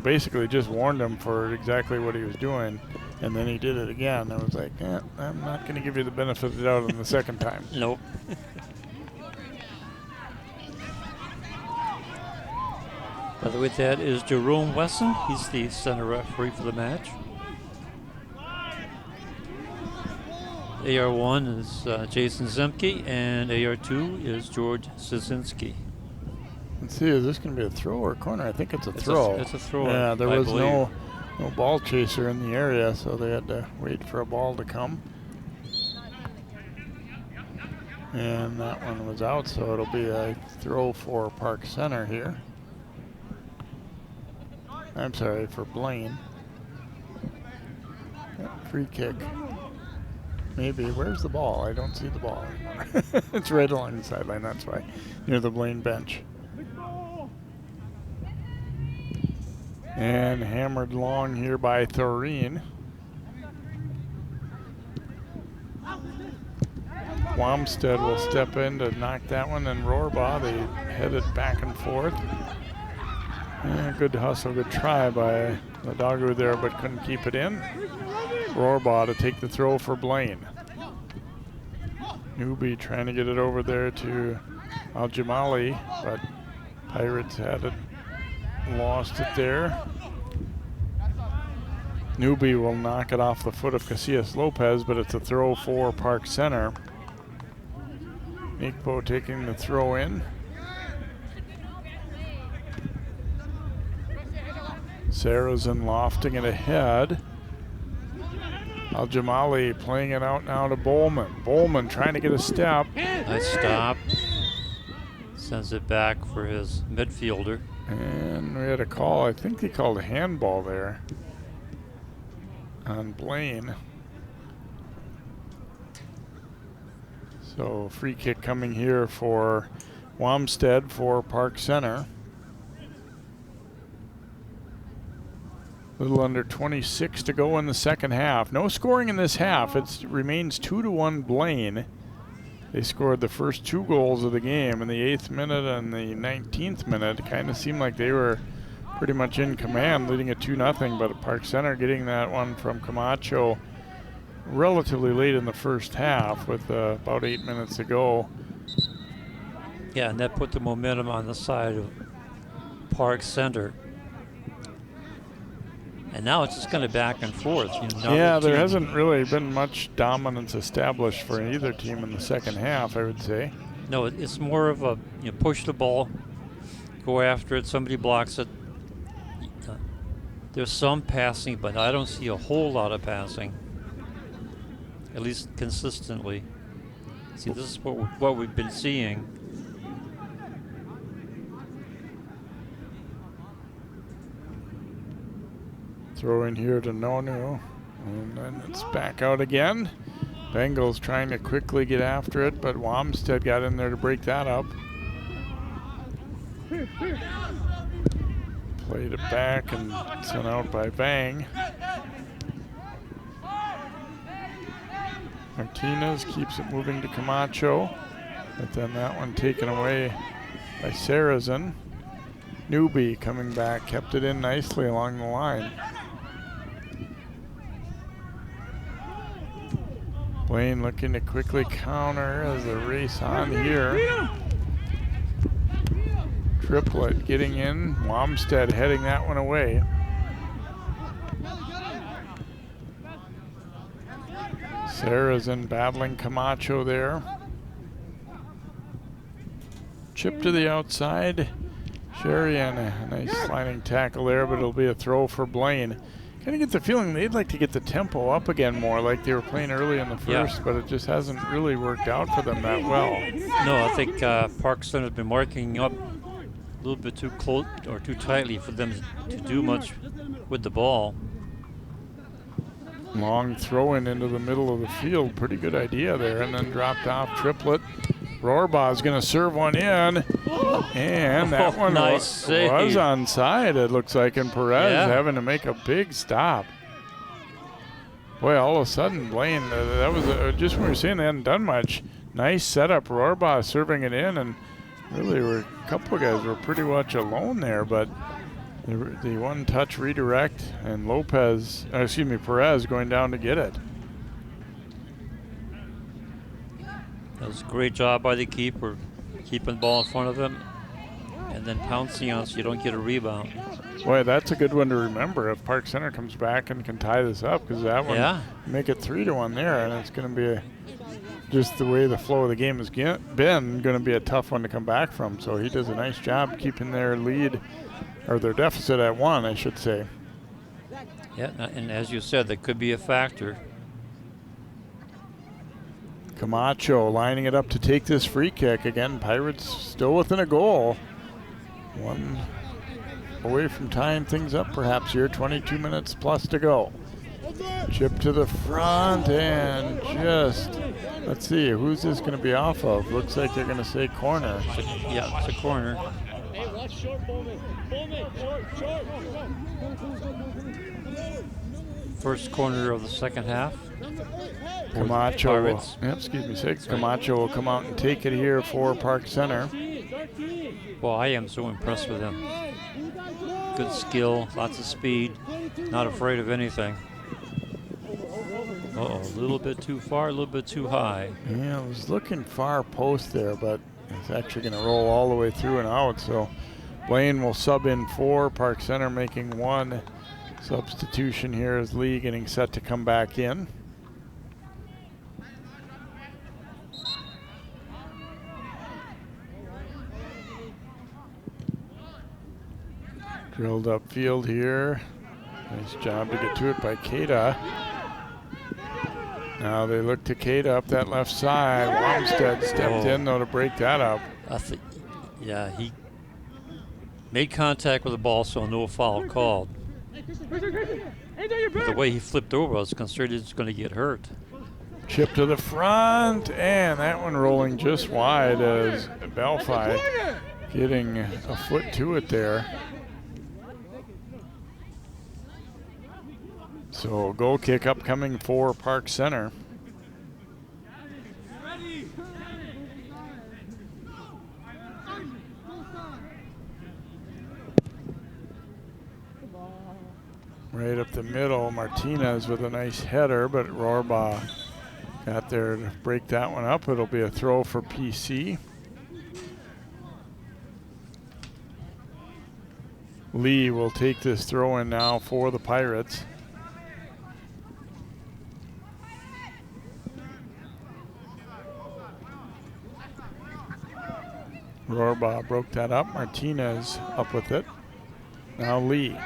basically just warned him for exactly what he was doing, and then he did it again. I was like, I'm not going to give you the benefit of the doubt on the second time. Nope. By the way, that is Jerome Wesson. He's the center referee for the match. AR1 is Jason Zemke, and AR2 is George Szynski. Let's see, is this going to be a throw or a corner? I think it's a throw. It's a throw. Yeah, there I was believe. no ball chaser in the area, so they had to wait for a ball to come. And that one was out, so it'll be a throw for Park Center here. I'm sorry, for Blaine. Free kick. Maybe. Where's the ball? I don't see the ball anymore. It's right along the sideline, that's why. Near the Blaine bench. And hammered long here by Thoreen. Wamstead will step in to knock that one, and Rohrbaugh, they head it back and forth. Yeah, good hustle, good try by the doggo there, but couldn't keep it in. Rohrbaugh to take the throw for Blaine. Newby trying to get it over there to Al-Jamali, but Pirates had it, lost it there. Newby will knock it off the foot of Casillas Lopez, but it's a throw for Park Center. Nickbo taking the throw in. Sarrazin lofting it ahead. Al-Jamali playing it out now to Bowman. Bowman trying to get a step. Nice stop. Sends it back for his midfielder. And we had a call. I think they called a handball there on Blaine. So free kick coming here for Wamstead for Park Center. A little under 26 to go in the second half. No scoring in this half. It remains 2-1 Blaine. They scored the first 2 goals of the game in the 8th minute and the 19th minute. It kind of seemed like they were pretty much in command, leading at 2-0, but Park Center getting that one from Camacho relatively late in the first half with about 8 minutes to go. Yeah, and that put the momentum on the side of Park Center. And now it's just kind of back and forth. Yeah, there hasn't really been much dominance established for either team in the second half, I would say. No, it's more of a push the ball, go after it, somebody blocks it. There's some passing, but I don't see a whole lot of passing, at least consistently. See, this is what we've been seeing. Throw in here to Nonu, and then it's back out again. Bengals trying to quickly get after it, but Wamstead got in there to break that up. Played it back and sent out by Vang. Martinez keeps it moving to Camacho, but then that one taken away by Sarrazin. Newby coming back, kept it in nicely along the line. Blaine looking to quickly counter as the race on here. Triplet getting in. Wamstead heading that one away. Sarrazin battling Camacho there. Chip to the outside. Sherian, a nice sliding tackle there, but it'll be a throw for Blaine. Kind of get the feeling they'd like to get the tempo up again more like they were playing early in the first, but it just hasn't really worked out for them that well. No, I think Park Center has been marking up a little bit too close or too tightly for them to do much with the ball. Long throw in into the middle of the field. Pretty good idea there, and then dropped off. Triplet. Rohrbaugh's going to serve one in, and that one nice was onside, it looks like, and Perez having to make a big stop. Boy, all of a sudden, Blaine, that was just when we were saying they hadn't done much. Nice setup, Rohrbaugh serving it in, and really a couple of guys were pretty much alone there, but the one-touch redirect, and Perez going down to get it. That was a great job by the keeper, keeping the ball in front of him and then pouncing on so you don't get a rebound. Boy, that's a good one to remember if Park Center comes back and can tie this up, because that one make it 3-1 there, and it's going to be just the way the flow of the game has been, going to be a tough one to come back from. So he does a nice job keeping their lead, or their deficit at 1, I should say. Yeah, and as you said, that could be a factor. Camacho lining it up to take this free kick. Again, Pirates still within a goal. One away from tying things up perhaps here. 22 minutes plus to go. Chip to the front and just, let's see, who's this going to be off of? Looks like they're going to say corner. Yeah, it's a corner. First corner of the second half. Camacho will, Pirates. Camacho will come out and take it here for Park Center. Well, I am so impressed with him. Good skill, lots of speed, not afraid of anything. Uh-oh, a little bit too far, a little bit too high. Yeah, I was looking far post there, but it's actually going to roll all the way through and out. So Blaine will sub in 4, Park Center making 1 substitution here as Lee getting set to come back in. Drilled up field here. Nice job to get to it by Keita. Now they look to Keita up that left side. Wamstead stepped in though to break that up. Yeah, he made contact with the ball, so no foul called. The way he flipped over, I was concerned he was going to get hurt. Chip to the front, and that one rolling just wide as Belfi getting a foot to it there. So goal kick upcoming for Park Center. Right up the middle, Martinez with a nice header, but Rohrbaugh got there to break that one up. It'll be a throw for PC. Lee will take this throw in now for the Pirates. Rohrbaugh broke that up. Martinez up with it. Now Lee.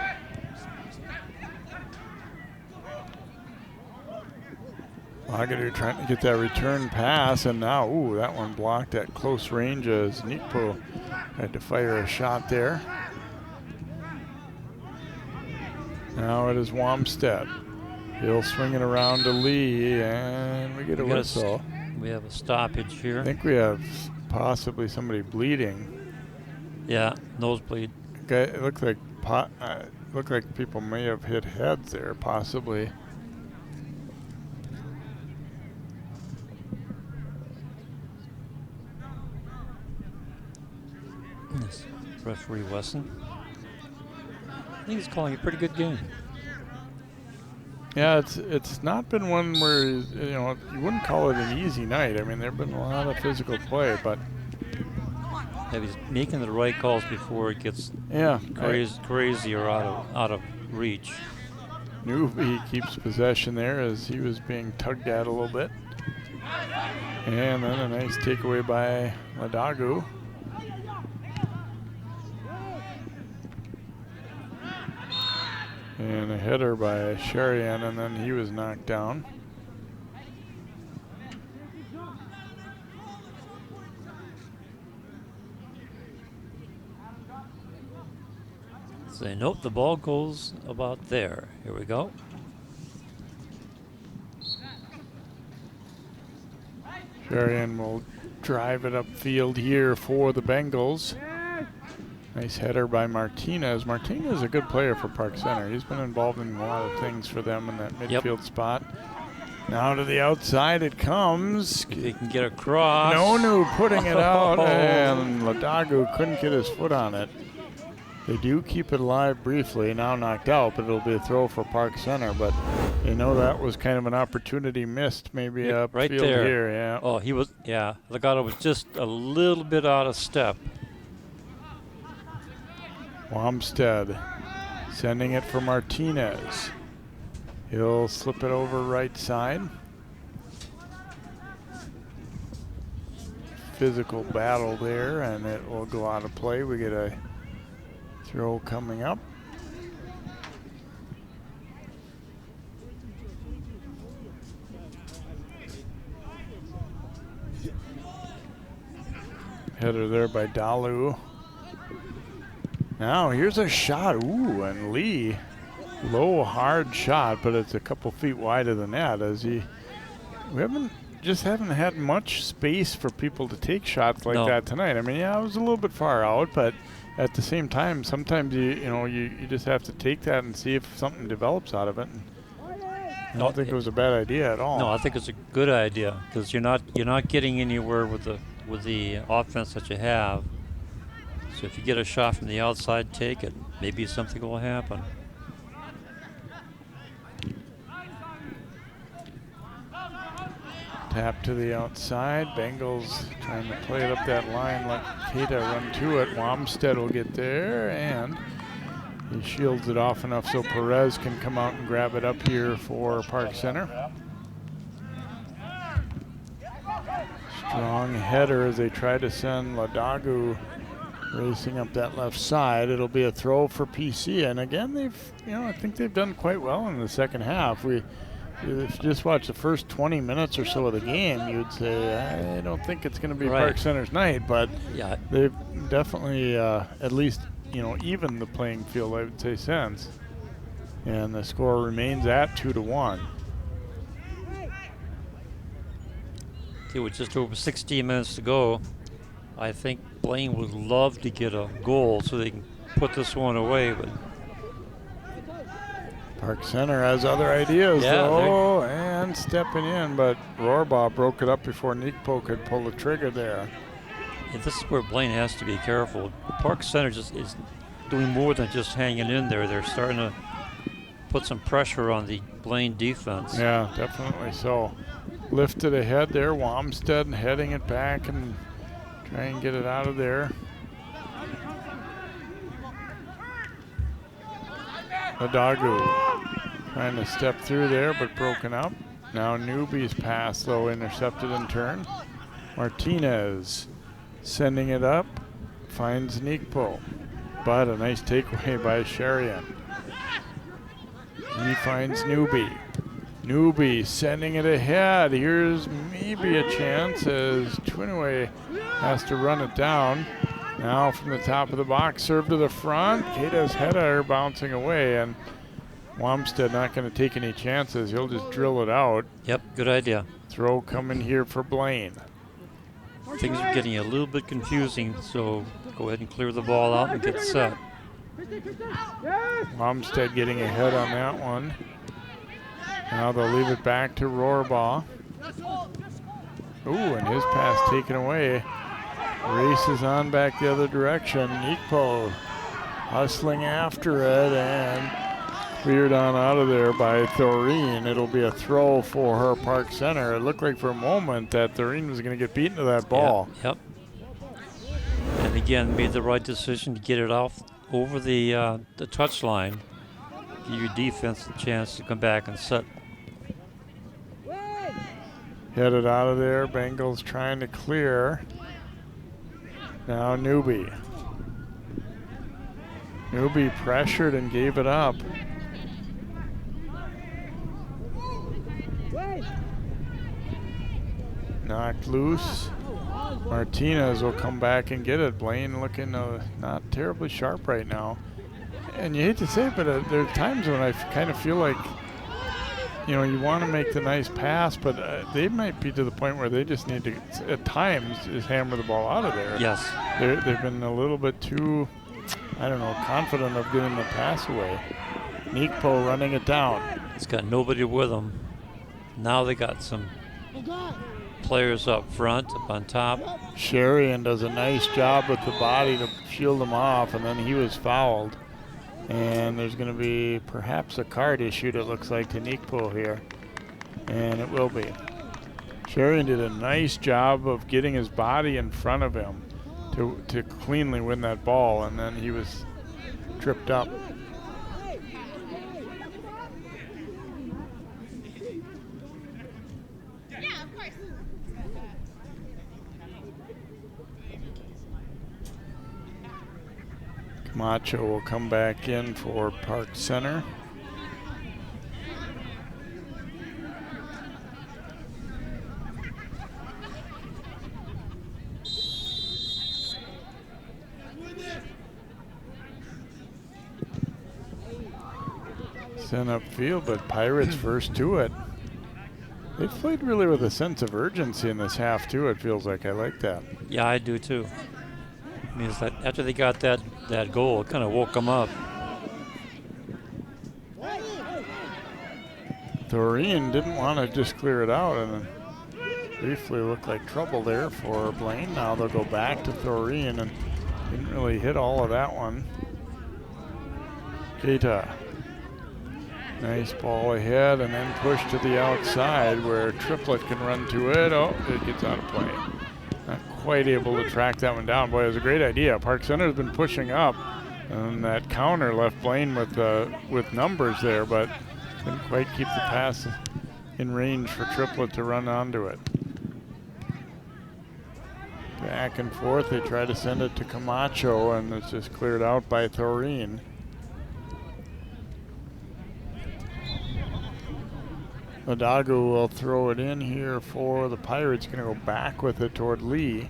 Agadu trying to get that return pass, and now, ooh, that one blocked at close range as Nipo had to fire a shot there. Now it is Wamstead. He'll swing it around to Lee, and we get a whistle. We have a stoppage here. I think we have possibly somebody bleeding. Yeah, nosebleed. Okay, it looked like people may have hit heads there, possibly. Yes. Referee Wesson. I think he's calling a pretty good game. Yeah, it's not been one where, you wouldn't call it an easy night. I mean, there have been a lot of physical play, but Yeah, he's making the right calls before it gets crazy or out of reach. Newby keeps possession there as he was being tugged at a little bit. And then a nice takeaway by Ladagu. And a header by Sherian, and then he was knocked down. Say, nope, the ball goes about there. Here we go. Sherian will drive it upfield here for the Bengals. Nice header by Martinez. Martinez is a good player for Park Center. He's been involved in a lot of things for them in that midfield spot. Now to the outside it comes. If he can get across. Nonu putting it out, and Ladagu couldn't get his foot on it. They do keep it alive briefly, now knocked out, but it'll be a throw for Park Center. But that was kind of an opportunity missed, maybe up right field there. Here. Yeah. Oh, Ladagu was just a little bit out of step. Wamstead sending it for Martinez. He'll slip it over right side. physical battle there, and it will go out of play. We get a throw coming up. Header there by Dalu. Now here's a shot. Ooh, and Lee, low, hard shot, but it's a couple feet wide of the net. We haven't had much space for people to take shots like that tonight. I mean, yeah, it was a little bit far out, but at the same time, sometimes you just have to take that and see if something develops out of it. And I don't think it was a bad idea at all. No, I think it's a good idea because you're not getting anywhere with the offense that you have. So if you get a shot from the outside, take it. Maybe something will happen. Tap to the outside. Bengals trying to play it up that line. Let Keita run to it. Wamstead will get there, and he shields it off enough so Perez can come out and grab it up here for Park Center. Strong header as they try to send Ladagu racing up that left side. It'll be a throw for PC, and again, I think they've done quite well in the second half. If you just watch the first 20 minutes or so of the game, you'd say, I don't think it's going to be Park Center's night, but they've definitely at least, even the playing field, I would say, since. And the score remains at 2-1. Okay, with just over 16 minutes to go, I think Blaine would love to get a goal so they can put this one away, but Park Center has other ideas, though, and stepping in, but Rohrbaugh broke it up before Nikpo could pull the trigger there. Yeah, this is where Blaine has to be careful. Park Center just is doing more than just hanging in there. They're starting to put some pressure on the Blaine defense. Yeah, definitely so. Lifted ahead there, Wamstead heading it back and try and get it out of there. Ladagu trying to step through there, but broken up. Now Newby's pass, though, intercepted in turn. Martinez sending it up, finds Nikpo, but a nice takeaway by Sherian. He finds Newby. Newby sending it ahead. Here's maybe a chance as Twinaway has to run it down. Now from the top of the box, serve to the front. Keita's header bouncing away, and Wamstead not going to take any chances. He'll just drill it out. Yep, good idea. Throw coming here for Blaine. Things are getting a little bit confusing, so go ahead and clear the ball out and get set. Wamstead getting ahead on that one. Now they'll leave it back to Rohrbaugh. Ooh, and his pass taken away. Races on back the other direction. Nikpo hustling after it and cleared on out of there by Thoreen. It'll be a throw for her Park Center. It looked like for a moment that Thoreen was going to get beaten to that ball. Yep. And again, made the right decision to get it off over the touch line. Give your defense a chance to come back and set. Headed out of there. Bengals trying to clear. Now Newby. Newby pressured and gave it up. Knocked loose. Martinez will come back and get it. Blaine looking not terribly sharp right now. And you hate to say it, but there are times when I kind of feel like, you want to make the nice pass, but they might be to the point where they just need to, at times, just hammer the ball out of there. Yes. They've been a little bit too, confident of getting the pass away. Nikpo running it down. He's got nobody with him. Now they got some players up front, up on top. Sherian does a nice job with the body to shield him off, and then he was fouled. And there's going to be perhaps a card issued, it looks like, to Nikpo here. And it will be. Sherian did a nice job of getting his body in front of him to cleanly win that ball, and then he was tripped up. Macho will come back in for Park Center. Sent upfield, but Pirates first to it. They've played really with a sense of urgency in this half too, it feels like. I like that. Yeah, I do too. I mean, it's that after they got that goal, it kind of woke them up. Thoreen didn't want to just clear it out, and then briefly looked like trouble there for Blaine. Now they'll go back to Thoreen, and didn't really hit all of that one. Keita. Nice ball ahead, and then push to the outside where Triplett can run to it. Oh, it gets out of play. Not quite able to track that one down. Boy, it was a great idea. Park Center's been pushing up, and that counter left Blaine with numbers there, but couldn't quite keep the pass in range for Triplett to run onto it. Back and forth, they try to send it to Camacho, and it's just cleared out by Thoreen. Odagu will throw it in here for the Pirates. Going to go back with it toward Lee.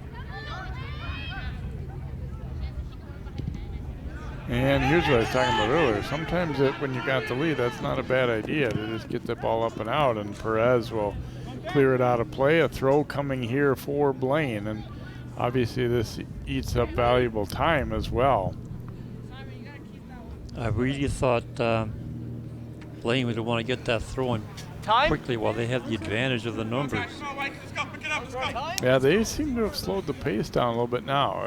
And here's what I was talking about earlier. Sometimes when you got the lead, that's not a bad idea to just get the ball up and out. And Perez will clear it out of play. A throw coming here for Blaine. And obviously this eats up valuable time as well. I really thought Blaine would want to get that throw in quickly while they have the advantage of the numbers. Yeah, they seem to have slowed the pace down a little bit now.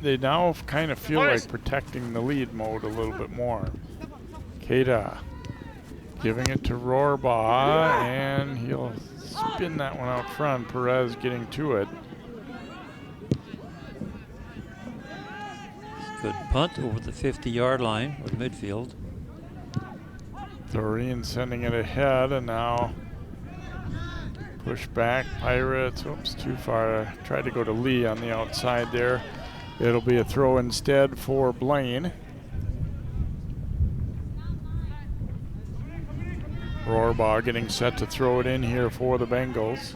They now kind of feel like protecting the lead mode a little bit more. Keita giving it to Rohrbaugh, and he'll spin that one out front. Perez getting to it. Good punt over the 50-yard line of midfield. Doreen sending it ahead, and now push back Pirates. Oops, too far. Tried to go to Lee on the outside there. It'll be a throw instead for Blaine. Rohrbaugh getting set to throw it in here for the Bengals.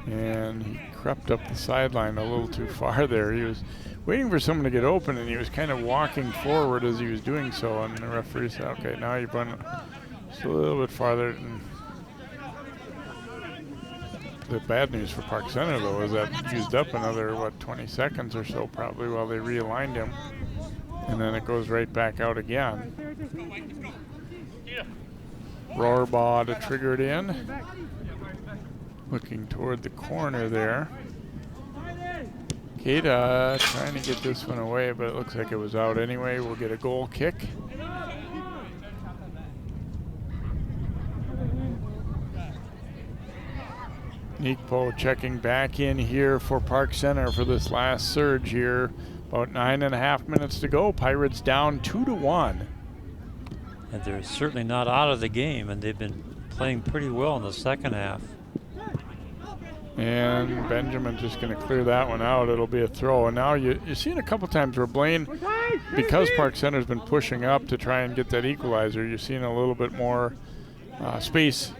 And he crept up the sideline a little too far there. He was waiting for someone to get open, and he was kind of walking forward as he was doing so, and the referee said, okay, now you've run just a little bit farther. And the bad news for Park Center, though, is that he used up another, 20 seconds or so probably while they realigned him, and then it goes right back out again. Rohrbaugh to trigger it in. Looking toward the corner there. Keita trying to get this one away, but it looks like it was out anyway. We'll get a goal kick. Nikpo checking back in here for Park Center for this last surge here. About 9.5 minutes to go. Pirates down 2-1. And they're certainly not out of the game, and they've been playing pretty well in the second half. And Benjamin just going to clear that one out. It'll be a throw. And now you've seen a couple times where Blaine, because Park Center's been pushing up to try and get that equalizer, you're seeing a little bit more space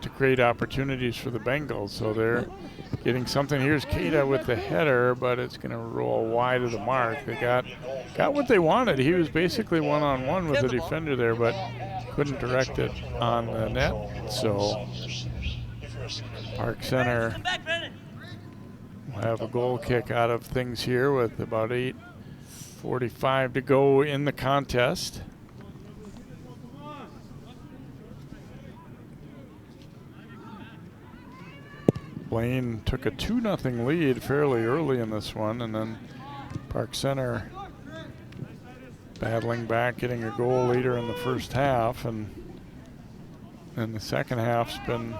to create opportunities for the Bengals. So they're getting something. Here's Keita with the header, but it's going to roll wide of the mark. They got what they wanted. He was basically one-on-one with the defender there, but couldn't direct it on the net. So Park Center will have a goal kick out of things here with about 8:45 to go in the contest. Blaine took a 2-0 lead fairly early in this one, and then Park Center battling back, getting a goal later in the first half, and then the second half's been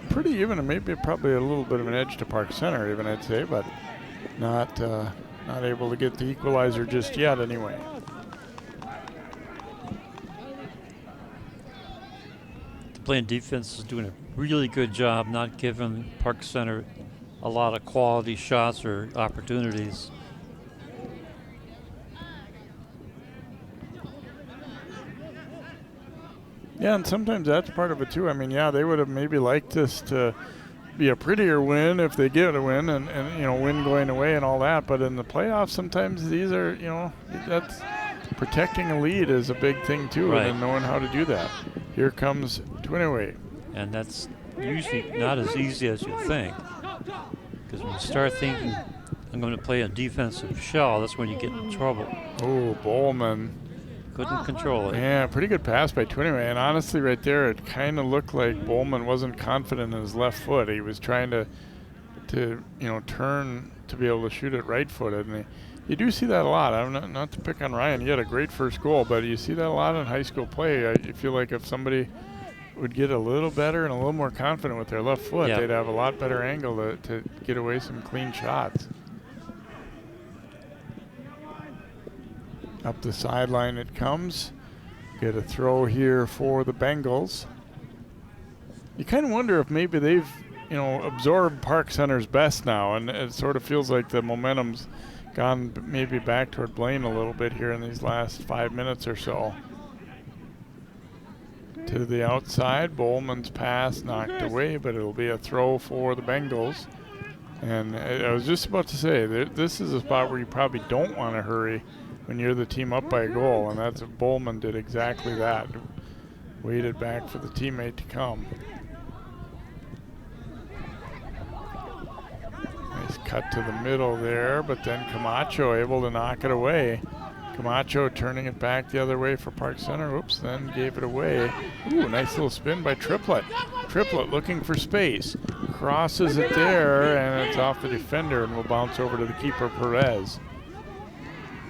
pretty even, and maybe probably a little bit of an edge to Park Center even, I'd say, but not able to get the equalizer just yet anyway. The Blaine defense is doing a really good job not giving Park Center a lot of quality shots or opportunities. Yeah, and sometimes that's part of it too. I mean, yeah, they would have maybe liked this to be a prettier win if they get a win and win going away and all that. But in the playoffs, sometimes these are, that's protecting a lead is a big thing too, right. and knowing how to do that. Here comes Twinaway. And that's usually not as easy as you think. Because when you start thinking, I'm going to play a defensive shell, that's when you get in trouble. Oh, Bowman. Couldn't control it. Yeah, pretty good pass by Twinaway. And honestly, right there, it kind of looked like Bowman wasn't confident in his left foot. He was trying to turn to be able to shoot it right-footed. And you do see that a lot. I'm not to pick on Ryan. He had a great first goal, but you see that a lot in high school play. I feel like if somebody would get a little better and a little more confident with their left foot, they'd have a lot better angle to get away some clean shots. Up the sideline it comes. Get a throw here for the Bengals. You kind of wonder if maybe they've, absorbed Park Center's best now, and it sort of feels like the momentum's gone maybe back toward Blaine a little bit here in these last 5 minutes or so. To the outside, Bowman's pass knocked away, but it'll be a throw for the Bengals. And I was just about to say, this is a spot where you probably don't want to hurry when you're the team up by a goal, and that's what Bowman did exactly that. Waited back for the teammate to come. Nice cut to the middle there, but then Camacho able to knock it away. Camacho turning it back the other way for Park Center. Oops, then gave it away. Ooh, nice little spin by Triplett. Triplett looking for space. Crosses it there, and it's off the defender and will bounce over to the keeper, Perez.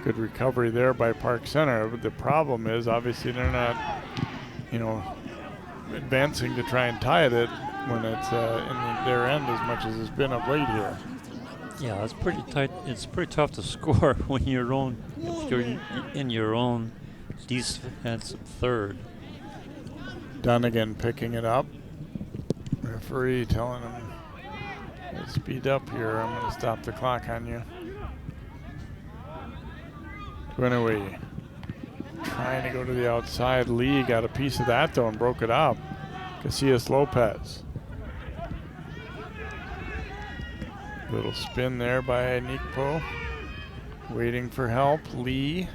Good recovery there by Park Center. But the problem is, obviously, they're not, advancing to try and tie it when it's in their end as much as it's been of late here. Yeah, it's pretty tight. It's pretty tough to score when if you're in your own defensive third. Dunnigan picking it up. Referee telling him, "Let's speed up here. I'm going to stop the clock on you." Twinaway trying to go to the outside. Lee got a piece of that though and broke it up. Casillas Lopez. Little spin there by Nikpo. Waiting for help. Lee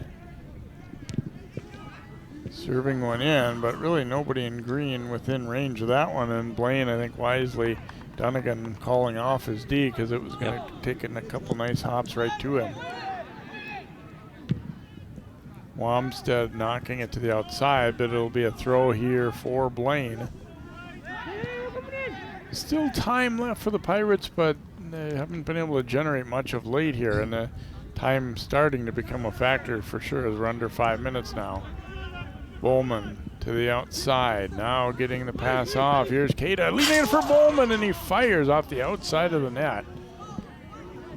serving one in, but really nobody in green within range of that one. And Blaine, I think wisely, Dunnigan calling off his D because it was going to take in a couple nice hops right to him. Wamstead knocking it to the outside, but it'll be a throw here for Blaine. Still time left for the Pirates, but they haven't been able to generate much of late here, and the time starting to become a factor for sure as we're under 5 minutes now. Bowman to the outside, now getting the pass off. Here's Keita leaving it for Bowman, and he fires off the outside of the net.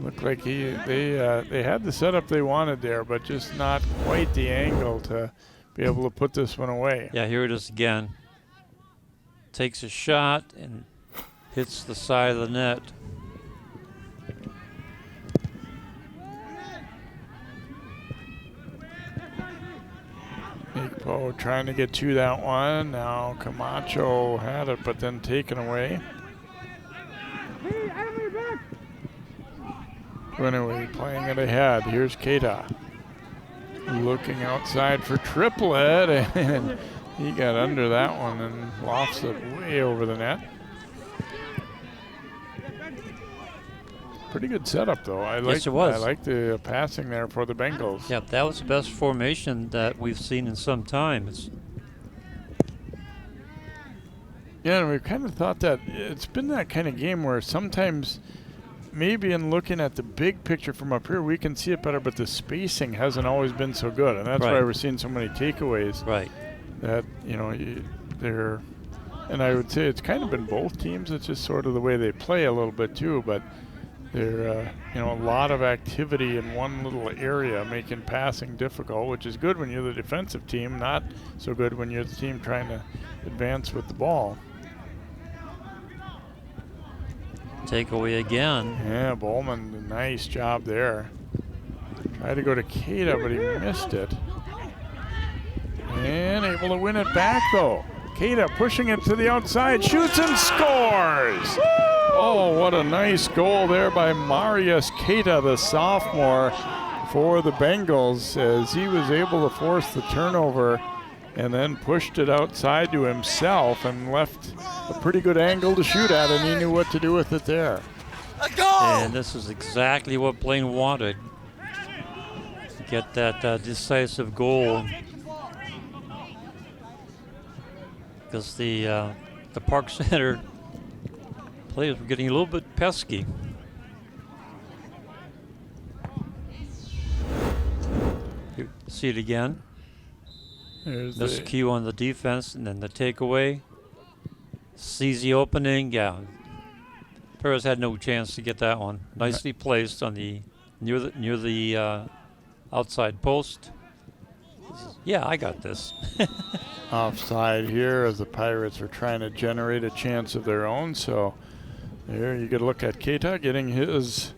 Looked like they had the setup they wanted there, but just not quite the angle to be able to put this one away. Yeah, here it is again. Takes a shot and hits the side of the net. Nikpo trying to get to that one. Now Camacho had it, but then taken away. Anyway, playing it ahead. Here's Keita. Looking outside for Triplett, and he got under that one and lofts it way over the net. Pretty good setup, though. Yes, it was. I like the passing there for the Bengals. Yeah, that was the best formation that we've seen in some time. Yeah, and we've kind of thought that it's been that kind of game where sometimes maybe in looking at the big picture from up here, we can see it better, but the spacing hasn't always been so good, and that's why we're seeing so many takeaways. Right. That, they're, and I would say it's kind of been both teams. It's just sort of the way they play a little bit too, but they're, a lot of activity in one little area, making passing difficult, which is good when you're the defensive team, not so good when you're the team trying to advance with the ball. Takeaway again. Yeah, Bowman, nice job there. Tried to go to Keita, but he missed it. And able to win it back, though. Keita pushing it to the outside, shoots and scores! Oh, what a nice goal there by Marius Keita, the sophomore, for the Bengals, as he was able to force the turnover and then pushed it outside to himself and left a pretty good angle to shoot at, and he knew what to do with it there. And this is exactly what Blaine wanted. To get that decisive goal. Because the Park Center players were getting a little bit pesky. You see it again. There's Miscue on the defense, and then the takeaway. Sees the opening. Yeah, Perez had no chance to get that one. Nicely placed on the near the outside post. Yeah, I got this. offside here as the Pirates are trying to generate a chance of their own. So there you get a look at Keita getting his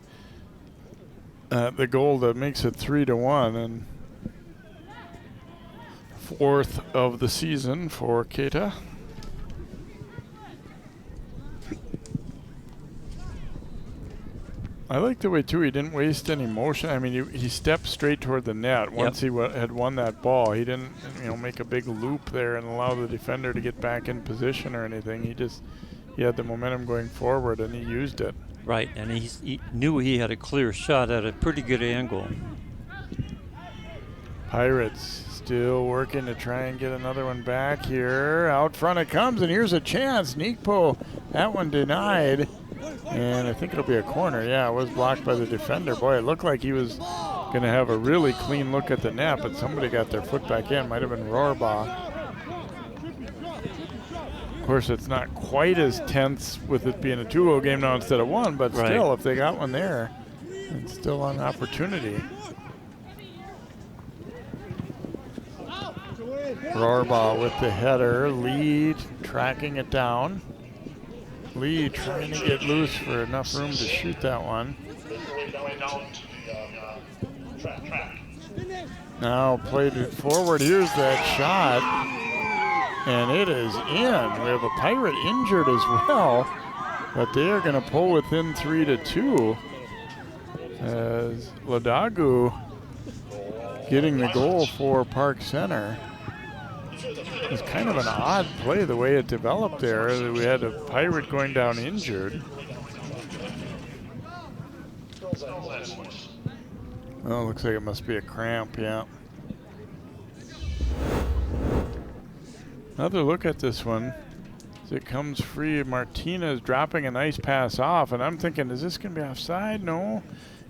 the goal that makes it 3-1 and fourth of the season for Keita. I like the way, too, he didn't waste any motion. I mean, he stepped straight toward the net. Once he had won that ball, he didn't, make a big loop there and allow the defender to get back in position or anything. He had the momentum going forward, and he used it. Right, and he knew he had a clear shot at a pretty good angle. Pirates still working to try and get another one back here. Out front it comes, and here's a chance. Nikpo, that one denied. And I think it'll be a corner. Yeah, it was blocked by the defender. Boy, it looked like he was going to have a really clean look at the net, but somebody got their foot back in. Might have been Rohrbaugh. Of course, it's not quite as tense with it being a 2-0 game now instead of 1, but still, if they got one there, it's still an opportunity. Rohrbaugh with the header. Lee tracking it down. Lee trying to get loose for enough room to shoot that one. Now played it forward. Here's that shot. And it is in. We have a Pirate injured as well. But they are going to pull within 3-2. As Ladagu getting the goal for Park Center. It's kind of an odd play the way it developed there. We had a Pirate going down injured. Oh, looks like it must be a cramp, yeah. Another look at this one. As it comes free, Martinez dropping a nice pass off, and I'm thinking, is this going to be offside? No.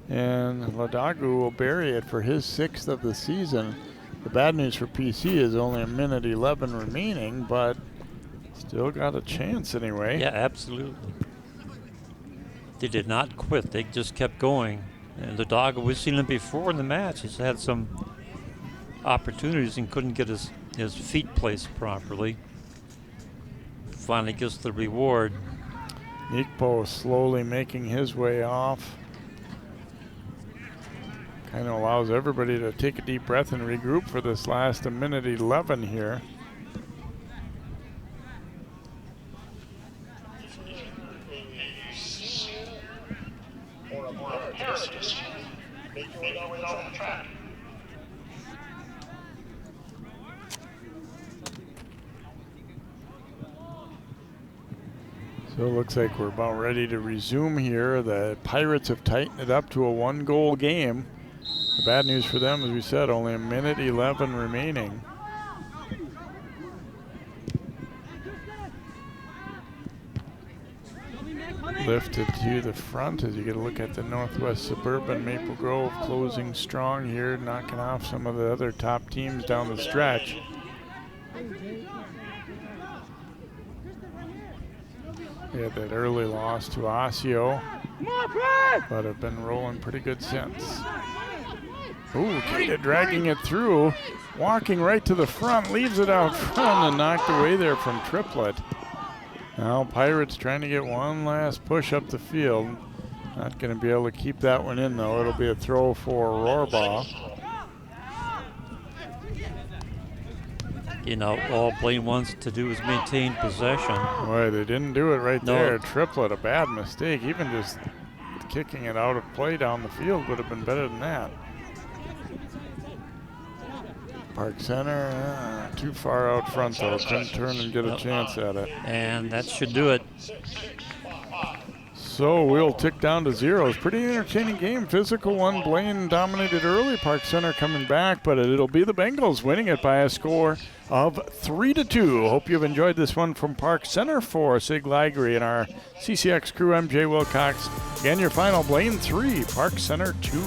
And Ladagu will bury it for his 6th of the season. The bad news for PC is only 1:11 remaining, but still got a chance anyway. Yeah, absolutely. They did not quit. They just kept going. And the dog, we've seen him before in the match. He's had some opportunities and couldn't get his feet placed properly. Finally gets the reward. Nikpo slowly making his way off. Kind of allows everybody to take a deep breath and regroup for this last 1:11 here. So it looks like we're about ready to resume here. The Pirates have tightened it up to a 1-goal game. The bad news for them, as we said, only 1:11 remaining. Lifted to the front as you get a look at the Northwest Suburban. Maple Grove closing strong here, knocking off some of the other top teams down the stretch. They had that early loss to Osseo, but have been rolling pretty good since. Ooh, Keita dragging it through, walking right to the front, leaves it out front and knocked away there from Triplett. Now Pirates trying to get one last push up the field. Not going to be able to keep that one in though. It'll be a throw for Rohrbaugh. all Blaine wants to do is maintain possession. Boy, they didn't do it right there. Triplet, a bad mistake. Even just kicking it out of play down the field would have been better than that. Park Center, too far out front though. Couldn't turn and get a chance at it. And that should do it. So we'll tick down to zeros. Pretty entertaining game. Physical one. Blaine dominated early. Park Center coming back, but it'll be the Bengals winning it by a score of 3-2. Hope you've enjoyed this one from Park Center for Sig Ligry and our CCX crew. I'm Jay Wilcox. Again, your final: Blaine 3, Park Center 2.